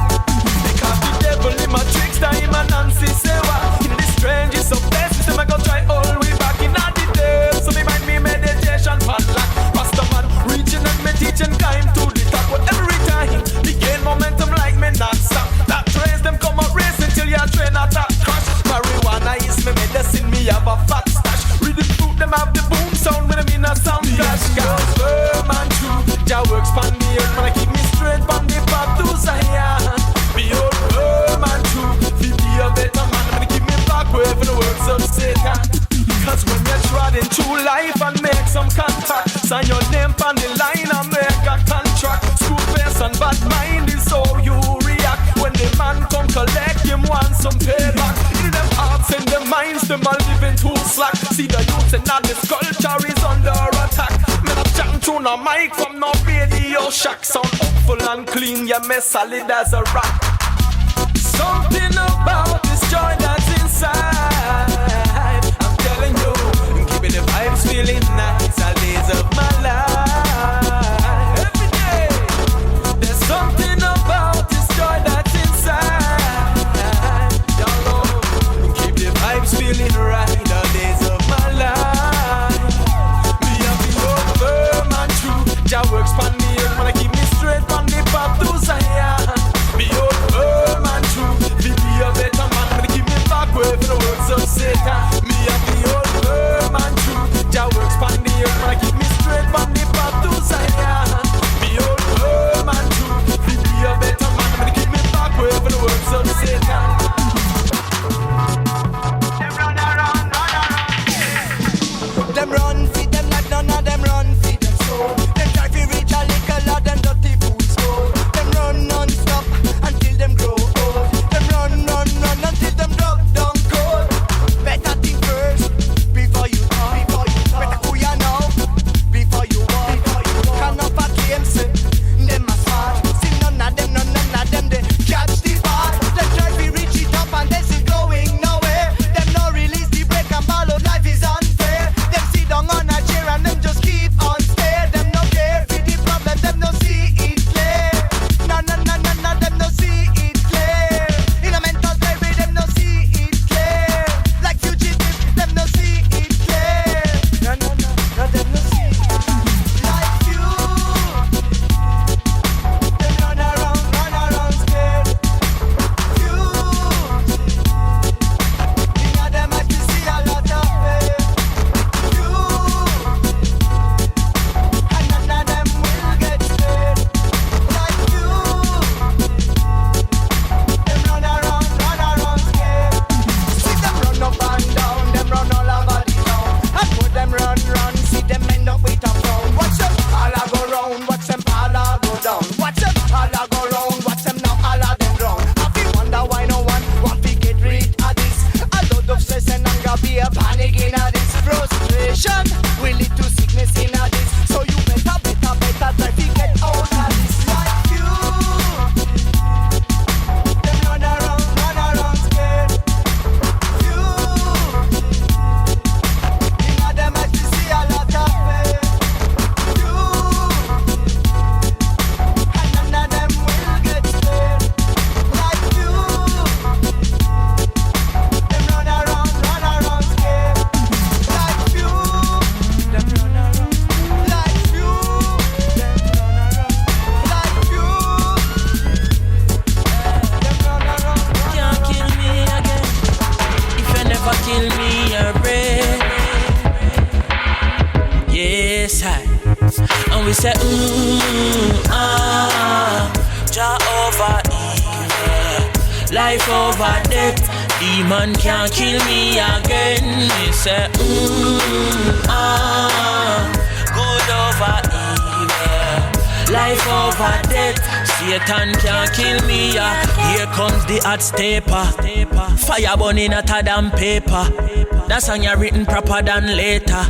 Because the devil in my tricks, him and Nancy say what? In the strangest of places, them I go try all way back in the day. So me mind me meditation fun like Pastor man reaching and me teaching climb to the top. But every time me gain momentum like me not stop. That trains them come up racing till your train attack crash. Marijuana is me medicine, me have a fat stash. Read the fruit, them have the boom sound when I'm in a sound clash. Cause firm and true, Jah works pon the earth, man I keep me straight from the path to Zion. Be old firm and true, fi be a better man, I'm gonna keep me back away from the works of Satan. Cause when you're trotting through life and make some contact, sign your name on the line and make a contract. Screw face and bad mind is how you react. When the man come collect him want some payback. In them hearts and them minds, them all living too slack. See the youth and now this culture is under attack. Me not chatting through no mic from no radio shack. Sound hopeful and clean, yeah me solid as a rock. Something about this joy that's inside, I'm telling you, keeping the vibes feeling nice all days of my life. Every day, there's something about this joy that's inside. Y'all know, keep the vibes feeling right all days of my life. Me have the old firm and true. Jah works pon the earth, man I keep me straight pon the path to Zion. Me old firm and true. Fi be a better man, I'm gonna keep me back away from the works of Satan. Me have the old firm and true. Jah works pon the earth. life over death. Demon can't kill me again. Me say, good over evil, life over death. Satan can't kill me. Here comes the hot stepper. Fire burning hotter than paper. That song you written proper than later.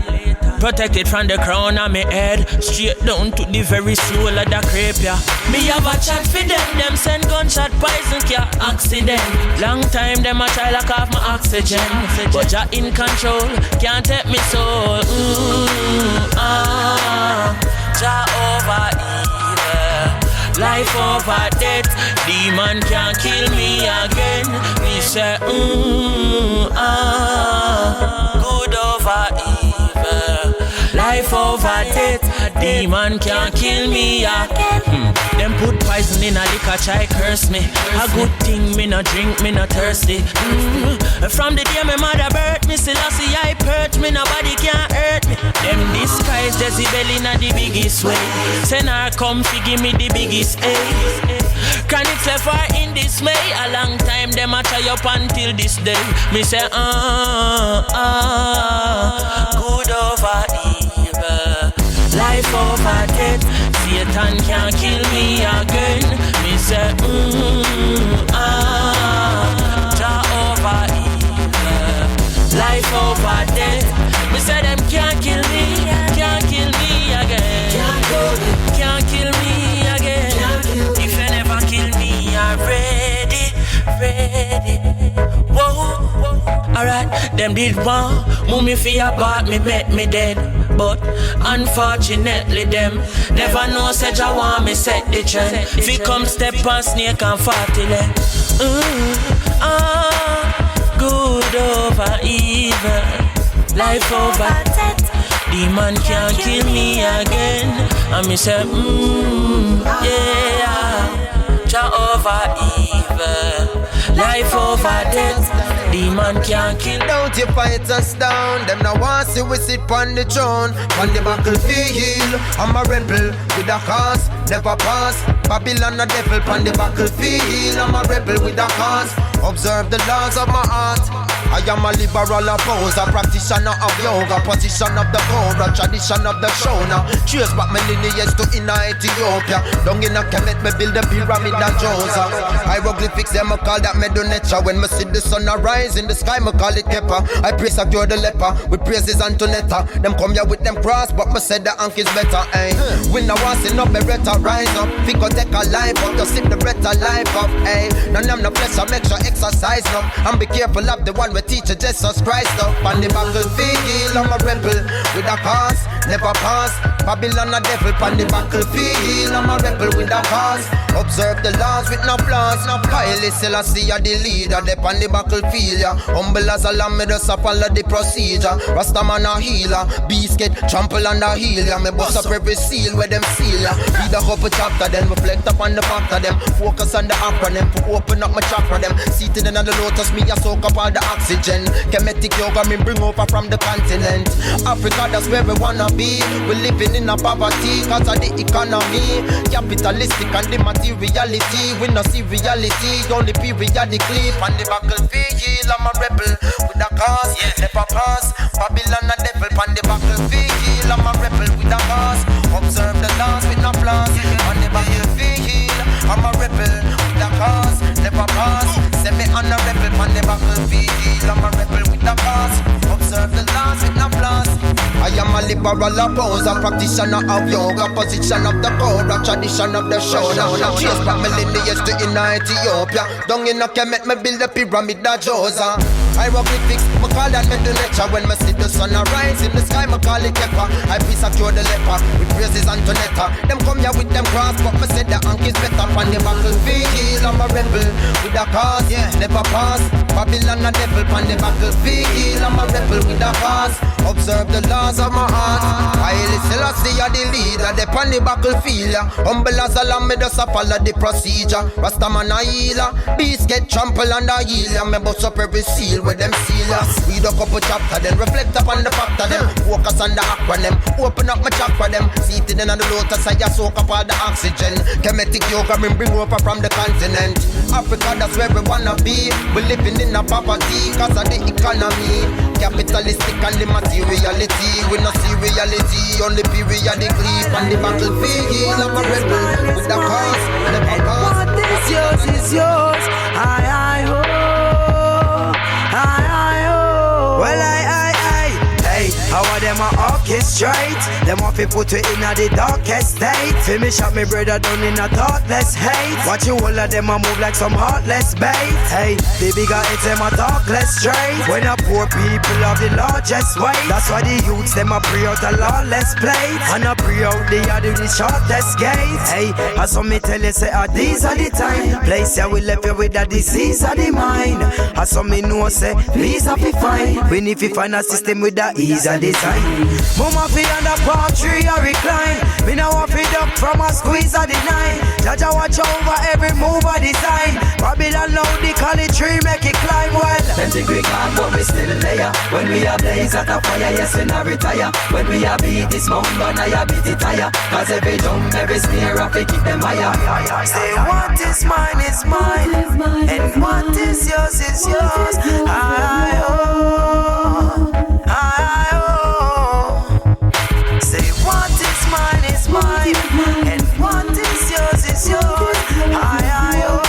Protected from the crown of my head, straight down to the very soul of the crepe, yeah. Me have a chat for them send gunshot poison care accident. Long time them a try lock off my oxygen, but Jah in control, can't take me soul. Jah over evil, life over death. Demon can't kill me again. Me say, good over evil, life over death. Demon can't kill me again. Them put poison in a liquor, try curse me. A good thing, me no drink, me no thirsty. From the day my mother birthed me, still I see I perch me, nobody can hurt me. Them disguise Jezebel in a the biggest way. Send her come fi give me the biggest A. Chronixx left her in dismay. A long time them a try up until this day. Me say good over evil, life over death. Satan can't kill me again. Me say Jah over evil, life over death. Me say them can't kill me again. Can't kill me again. If you never kill me, I'm ready. Whoa. Alright, them did want mummy Fyah part me bet me dead. But unfortunately them never know say Jah want me set the trend. Fi come step on snake and fatty leg. Good over evil, life over death. Demon can't kill me again. And me say yeah, Jah over evil, life over death. Demon can't kill. Don't you fight us down. Them now want see we sit on the throne. On the battlefield, I'm a rebel with a cause, never pass. Babylon a devil on the battlefield. I'm a rebel with a cause. Observe the laws of my heart. I am a liberal opposer, practitioner of yoga, position of the cobra, tradition of the shona. Trace back my lineage to inner Ethiopia. Down in a Kemet, me build a pyramid of Joseph. Hieroglyphics, them I call that Medonecha. When me see the sun arise in the sky, me call it Kepa. I praise a the leper, with praises Antonetta. Them come here with them cross, but me said the ank is better, eh. We now want see no beretta, rise up. Fico take a life up, to sip the beretta life up, eh. None of the pressure, make sure exercise now. And be careful of the one teacher Jesus Christ up on the battlefield. I'm a rebel with a cause, never pass. Babylon a devil on the battlefield. I'm a rebel with a cause. Observe the laws with no flaws. Haile Selassie are the leader, they on the battlefield. Yeah. Humble as a lamb, me just follow the procedure. Rastaman a healer, beast get trample on the heel. Yeah. Me bust up every seal where them seal. Yeah. Read a couple chapter, then reflect upon the fact of them. Focus on the acronym, open up my chakra them. Seated in the lotus, me a soak up all the oxygen. Kemetic yoga me bring over from the continent. Africa, that's where we wanna be. We living in a poverty cause of the economy. Capitalistic and the materiality. We no see reality, only periodically. On the battlefield, I'm a rebel with a cause, never pass. Babylon a devil on the battlefield. I'm a rebel with a cause. Observe the laws with no flaws. On the battlefield, I'm a rebel with a cause, never pass. Send me on a rebel on the battlefield. I'm a rebel with a cause. Observe the laws with no flaws. I am a liberal opposer, practitioner of yoga, position of the cobra, tradition of the shona. Chase back my lineage to inner Ethiopia. Down in a Kemet, me build a pyramid of Joseph. Hieroglyphics, me call that Medonecha. When me see the sun arise in the sky, me call it Kepa. I peace a cure the leper, with praises Antonetta. Them come here with them cross, but me say the ank is better. On the battlefield, I'm a rebel with a cause, never pass. Babylon a devil on the battlefield. I'm a rebel with a cause. Observe the laws of my heart. Haile Selassie are the leader, they on the battlefield. Humble as a lamb, me just follow the procedure. Rastaman a healer, beast get trample on the heel. Me bust up every seal with them seal. Read a couple chapter, then reflect upon the fact of them. Focus on the acronym, open up my chakra them. Seated in the lotus, I just soak up all the oxygen. Kemetic yoga, me bring over from the continent. continent. Africa, that's where we wanna be. We living in a poverty cause of the economy. Capitalistic and the materiality. We not see reality, only periodically. On the battlefield, I'm a rebel with the cause, never cause. What is yours is yours. I, oh. Well, hey, how are them a orchestrate? Them off put you in a the darkest state. Finish up me brother down in a thoughtless hate. Watch you all of them a move like some heartless bait. Hey, the bigger it's them a talk less straight. When a poor people have the largest weight. That's why the youths them a pre out a lawless plate. And a pre out the other the shortest gate. Hey, as some me tell you say these are the time. Place ya we left you with a disease of the mind. As some me know say please have to find. We need to find a system with the ease of design. Mama fi on the palm tree or recline. Me now want fi duck from a squeeze of the nine. Jaja watch over every move of design. Babylon loud the collie tree make it climb well. Them think we can't but we still there. When we are blaze at a fire, yes we not retire. When we are beat this mountain, I beat it higher. Cause every jump, every snare, I keep them higher. Say what is mine is mine. And what is yours is yours. I, oh. Say what is mine is mine. And what is yours is yours. I, oh.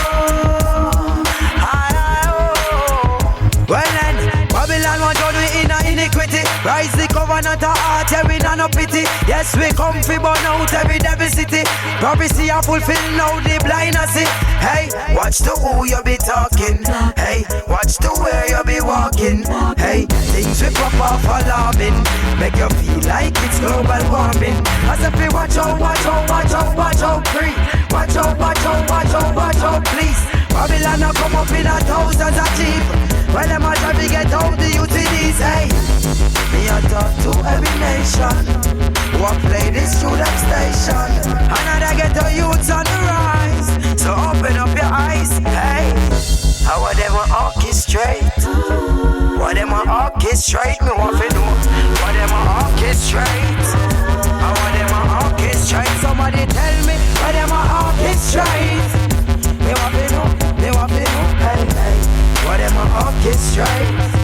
Well then, Babylon want to do in a iniquity. Rise the covenant of heart, yeah we no pity. Yes we come fi burn out every devil city. Prophecy are fulfilled now, the blind are see. Hey, watch the who you be talking. Hey, watch the where you be walking. Hey, things we pop off alarming. Make you feel like it's global warming. As if we watch out, watch out, watch out, watch out, free. Watch out, watch out, watch out, watch out, please. Babylon a come up in a thousands of cheap. Well, them a try to get out the UTDs, hey. Me a talk to every nation who a play this student station. Another get the youths on the rise. So open up your eyes, hey. How are them a orchestrate? What them a orchestrate? Me want to know. What them a orchestrate? How are them a orchestrate? Somebody tell me what them a orchestrate. Me want to know. Me want to know. Hey, hey. What them a orchestrate?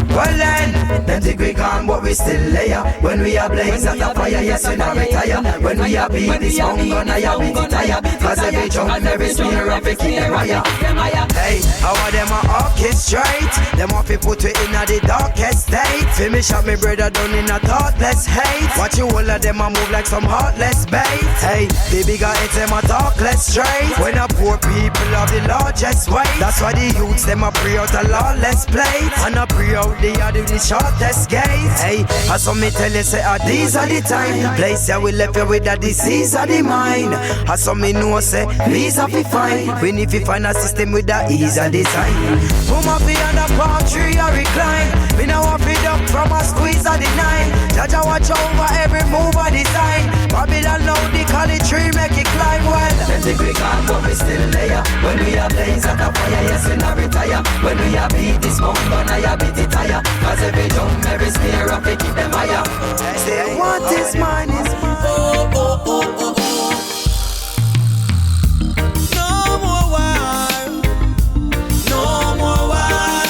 Well then, them think we gone but we still there. When we are blaze at the fire, yes we not retire. When we are beat this mountain, I beat it higher. Cause every jump, every snare, I keep them higher. Hey, how are them a orchestrate? Them off put you in a the darkest state. Finish up me brother down in a thoughtless hate. Watch you all of them a move like some heartless bait. Hey, the bigger it's them a talk less straight. When a poor people have the largest weight. That's why the youths them a pre out a lawless plate. And a pre out the other the shortest gate. Hey, as some me tell you say these are the time. Place ya we left you with a disease of the mind. As some me know say please have to find. We need to find a system with the ease of design. Mama fi on the palm tree or recline. Me now want fi duck from a squeeze of the nine. Jaja watch over every move of design. Babylon loud the collie tree make it climb well. Them think we can't but we still there. When we are blaze at the fire, yes we not retire. When we are beat this mountain, I beat it higher. Cause every jump, every snare, I keep them higher. Say what is mine is mine. Oh, oh, oh, oh, oh. No more war. No more war.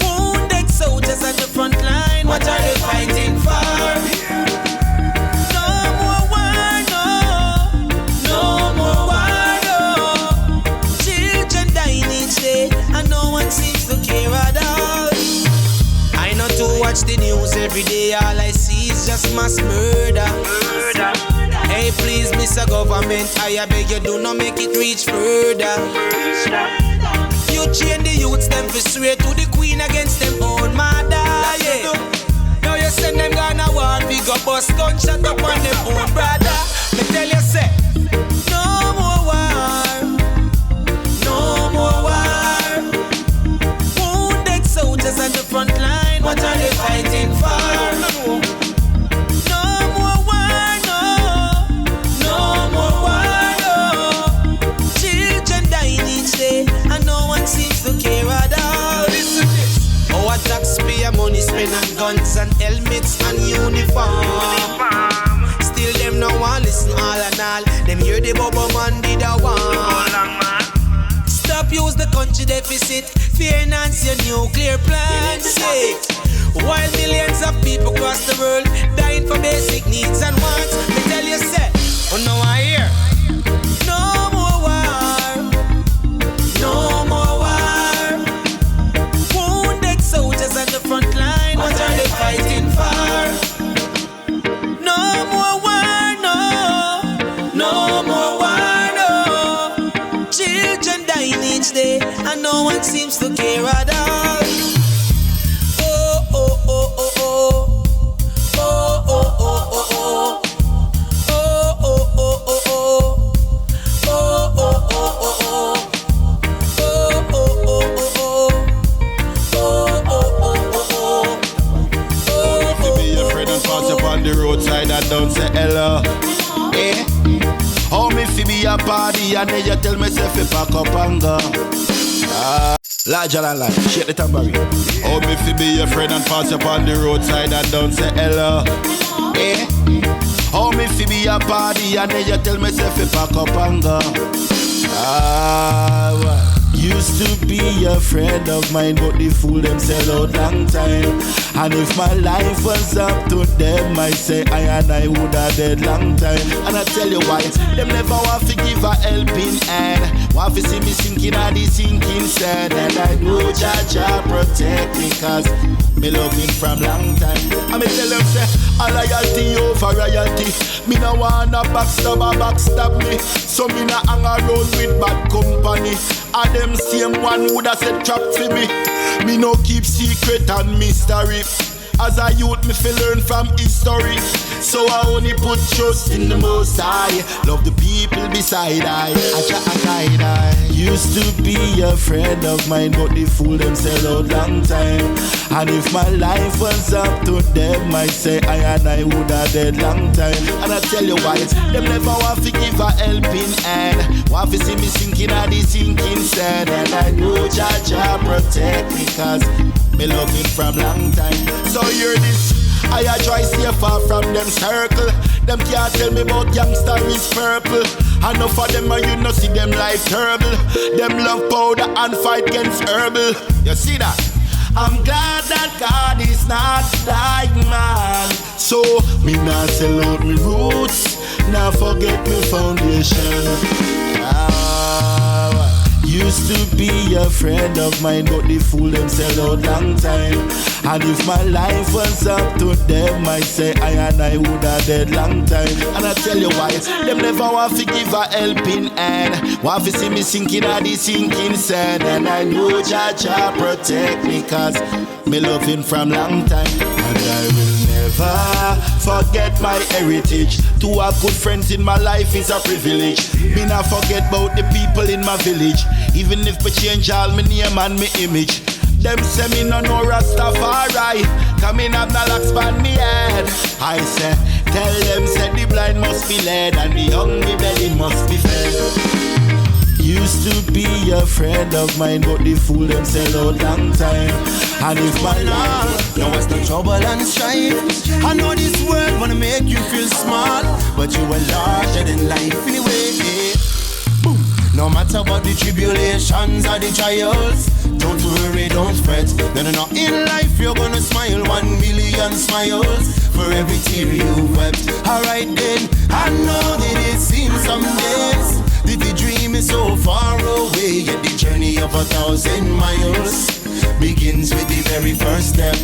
Wounded soldiers at the front line. What are they fighting for? No more war, no. No more war, no. Children dying each day and no one seems to care at all. I know to watch the news every day. All I see is just mass murder. Hey, please, Mr. Government, I beg you, do not make it reach further. You chain the youths, them for straight to the queen against them own mother. Yeah. Now you send them gonna war, big up bust gunshot up on them own brother. Me tell you, say, no more war. No more war. Wounded soldiers at the front line, what are they fighting for? No more war, no. No more war, no. Children dying each day and no one seems to care at all. Listen this. Our taxpayer money spent on guns and helmets and uniform. Still them no one listen all and all. Them hear the Bubba man did a want. Stop use the country deficit, finance your nuclear plants. While millions of people across the world dying for basic needs and wants, me tell you, say, oh no, I hear. No more war, no more war. Wounded soldiers on the front line, what are they fighting for? No more war, no, no more war, no. Children dying each day, and no one seems to care at all. Roadside and don't say hello. Eh? Oh, me fi be a party and then you tell me say fi pack up and go. Larger than life, shake the tambourine. Oh, me fi be your friend and pass up on the roadside and don't say hello. Eh? Oh, me fi be a party and then you tell me say fi pack up and go. Used to be a friend of mine, but the fool them sell out long time. And if my life was up to them, I say I would have dead long time. And I tell you why, them never want to give a helping hand. Want to see me sinking at the sinking sand. And I know Jah protect me, cause me love him from long time. And me tell them say, a loyalty over royalty. Me no wanna backstab me. So me no hang around with bad company. And them same one woulda said trap for me. Me no keep secret and mystery. As a youth, me feel learn from history. So I only put trust in the Most High. Love the people beside I used to be a friend of mine, but the fool them sell out long time. And if my life was up to them, I say I would have dead long time. And I tell you why, them never want to give a helping hand. Want to see me sinking at the sinking sand. And I know Jah protect me, cause me love him from long time. So hear this, I try stay far from them circle. Them can't tell me about youngster is purple. Enough of them you no see them life terrible. Them love powder and fight against herbal. You see that? I'm glad that God is not like man. So me not sell out me roots, now forget me foundation. Used to be a friend of mine, but the fool them sell out long time. And if my life was up to them, I say I would have dead long time. And I tell you why, them never want to give a helping hand. Want to see me sinking at the sinking sand. And I know Jah protect me, cause me love him from long time. And I will never forget my heritage. To have good friends in my life is a privilege. Me not forget about the people in my village. Even if me change all my name and my image. Them say me no Rastafari, coming up the locks on me head. I say, tell them say the blind must be led and the hungry belly must be fed. Used to be a friend of mine, but the fool them sell out long time. And if my life, now it's the trouble and strife. I know this world wanna make you feel small, but you are larger than life anyway. Boom. No matter what the tribulations or the trials, don't worry, don't fret. No, in life you're gonna smile 1 million smiles for every tear you wept. Alright then, I know that it seems some days that the dream is so far away, yet the journey of 1,000 miles begins with the very first step.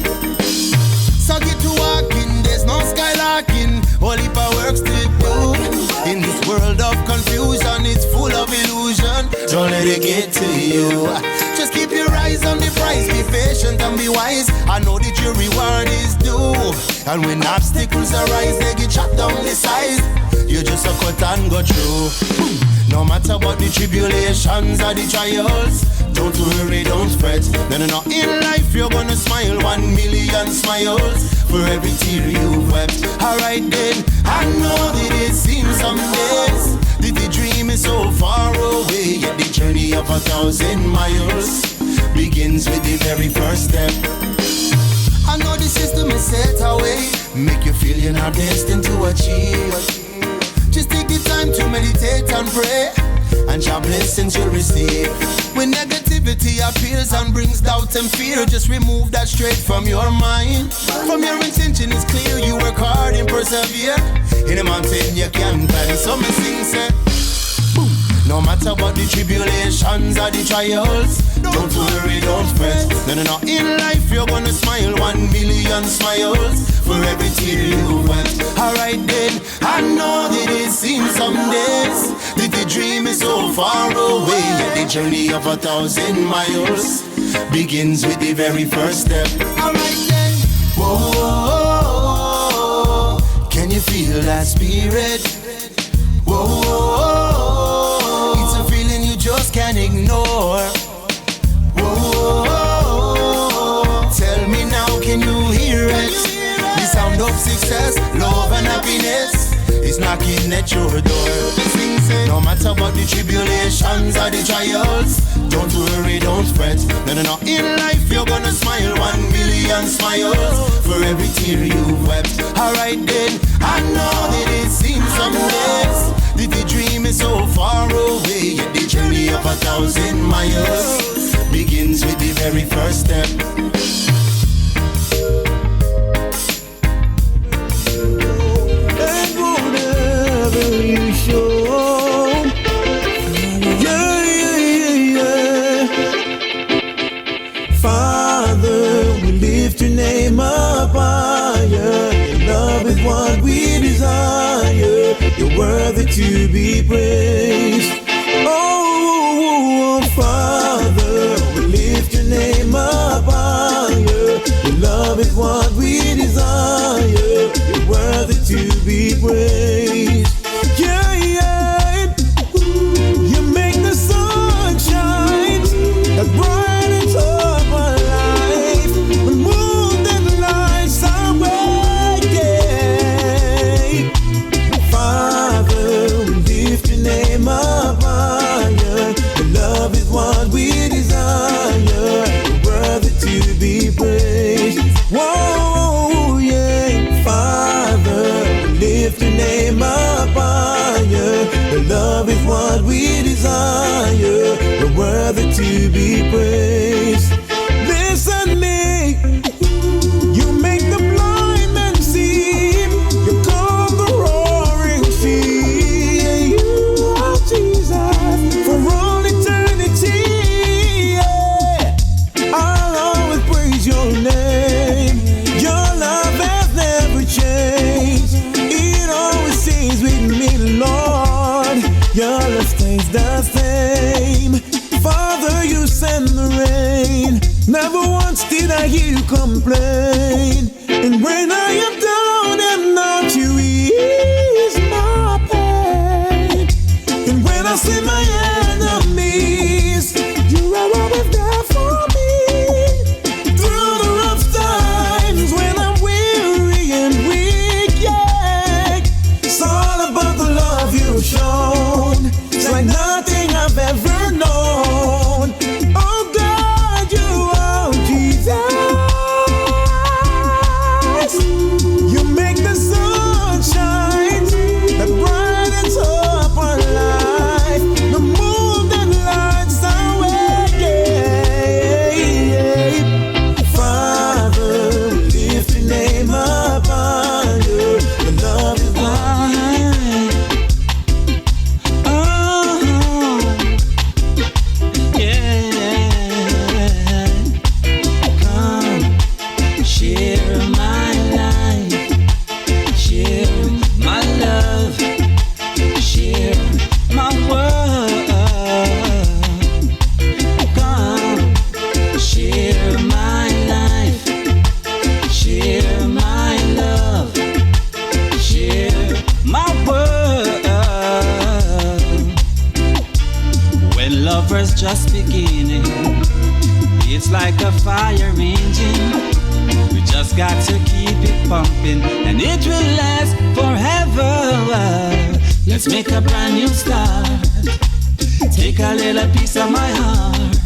So get to walking, there's no skylarking, all heap of works to do. In this world of confusion, it's full of illusion. Don't let it get to you. Just keep your eyes on the prize, be patient and be wise. I know that your reward is due. And when obstacles arise, they get chopped down the size. You just a cut and go through. No matter what the tribulations or the trials, don't worry, don't fret. No, in life you're gonna smile 1 million smiles for every tear you wept. Alright then, I know that it seems some days that the dream is so far away, yet the journey of 1,000 miles begins with the very first step. I know the system is set away, make you feel you're not destined to achieve. Just take the time to meditate and pray, and your blessings you'll receive. When negativity appears and brings doubt and fear, just remove that straight from your mind. From your intention is clear, you work hard and persevere. In a mountain you can climb, so me sing say, no matter what the tribulations or the trials, don't worry, don't fret. No, in life you're gonna smile 1 million smiles for every tear you wept. Alright then, I know that it seems some days that the dream is so far away, yet the journey of 1,000 miles begins with the very first step. Alright then, whoa, can you feel that spirit? Whoa, it's a feeling you just can't ignore. Whoa, tell me now, can you hear it? The sound of success, love and happiness is knocking at your door. Sing, say, no matter what the tribulations or the trials, don't worry, don't fret. No, in life you're gonna smile 1 million smiles for every tear you've wept. Alright then, I know that it seems some days that the dream is so far away, yet the journey of 1,000 miles begins with the very first step. And whatever you show, Father, we lift your name up higher. Your love is what we desire. You're worthy to be praised. Oh, Father, we lift your name up higher. Your love is what we desire. You're worthy to be praised. Yeah, yeah. You make the sun shine that brightens up our life. Remove the lights away. Father, we lift your name up higher. Your love is what we desire. You're worthy to be praised. Whoa, yeah. Father, we lift your name up higher. Your love is what we desire. You're worthy to be praised. Listen me, you make the blind man see. You calm the roaring sea. You are Jesus for all eternity. Yeah. I'll always praise your name. Your love has never changed. It always stays with me, Lord. Your love stays the same. Father, you send the rain. Never once did I hear you complain. And when I am down and out, you ease my pain. And when I see my enemies, you are always there for me. Through the rough times when I'm weary and weak, yeah. It's all about the love you've shown. It's like nothing I've ever known. Oh God, you are Jesus. You make the sun shine that brightens up our life. The moon that lights our way. Father, lift your name up higher. Your love is what share my life, share my love, share my world. Come, share my life, share my love, share my world. When lovers just beginning, it's like a fire engine. We just got to keep it pumping, and it will last forever. Let's make a brand new start. Take a little piece of my heart.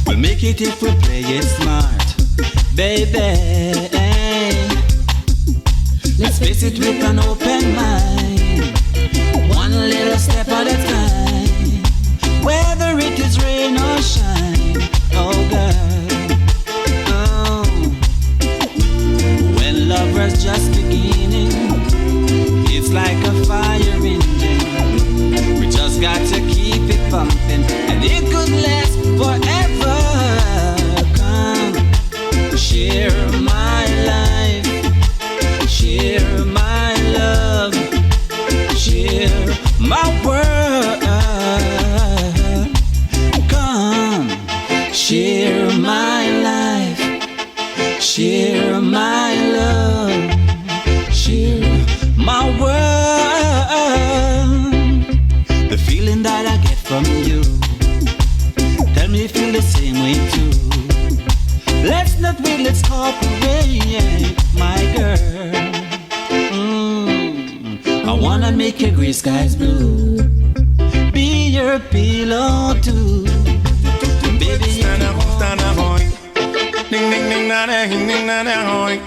We'll make it if we play it smart, baby. Let's face it with an open mind. one little step at a time. Whether it is rain or shine, oh girl, oh. When love was just beginning, it's like a fire engine. We just got to keep it pumping, and it could last forever. Come, share my life, share my love, share my world. Come, share my life, share my love, share my world. The feeling that I get from you, tell me you feel the same way too. Let's not wait, let's cooperate, my girl. I wanna make your gray skies blue, be your pillow too. Baby, stand up, boy. Ding ding ding na na ding ding na na boy.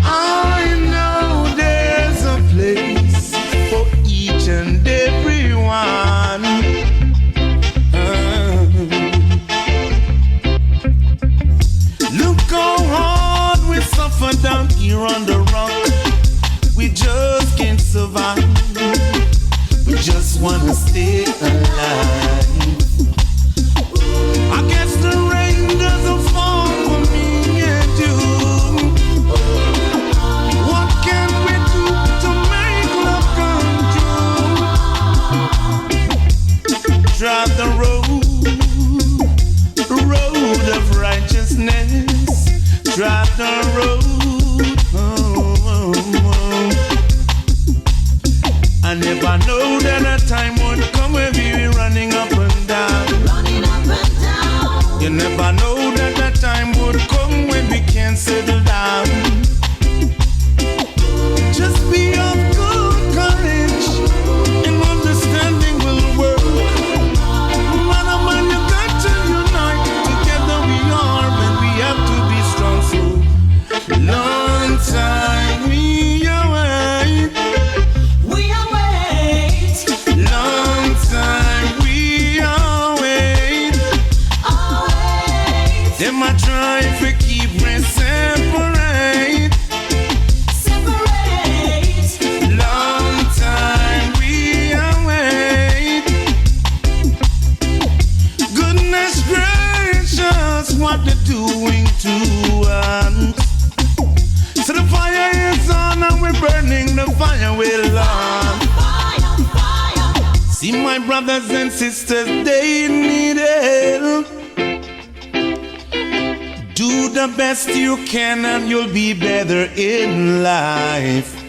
I know there's a place for each and everyone. Look how hard we suffer down here on the rock. We just can't survive. We just wanna stay alive. I guess the rain doesn't fall for me and you. What can we do to make love come true? Drive the road of righteousness. Drive the road. I never know that a time would come where we be running up and down. You never know that a time would come when we can't settle down. Just be of good courage and understanding will work. Man, oh man, you got to unite. Together we are, and we have to be strong. So long time we await. We await. Long time we await. Them a try to keep me separate. Separate. Long time we await. Goodness gracious, what they're doing to us. So the fire is on and we're burning the fire will on. See my brothers and sisters, they need help. Do the best you can and you'll be better in life.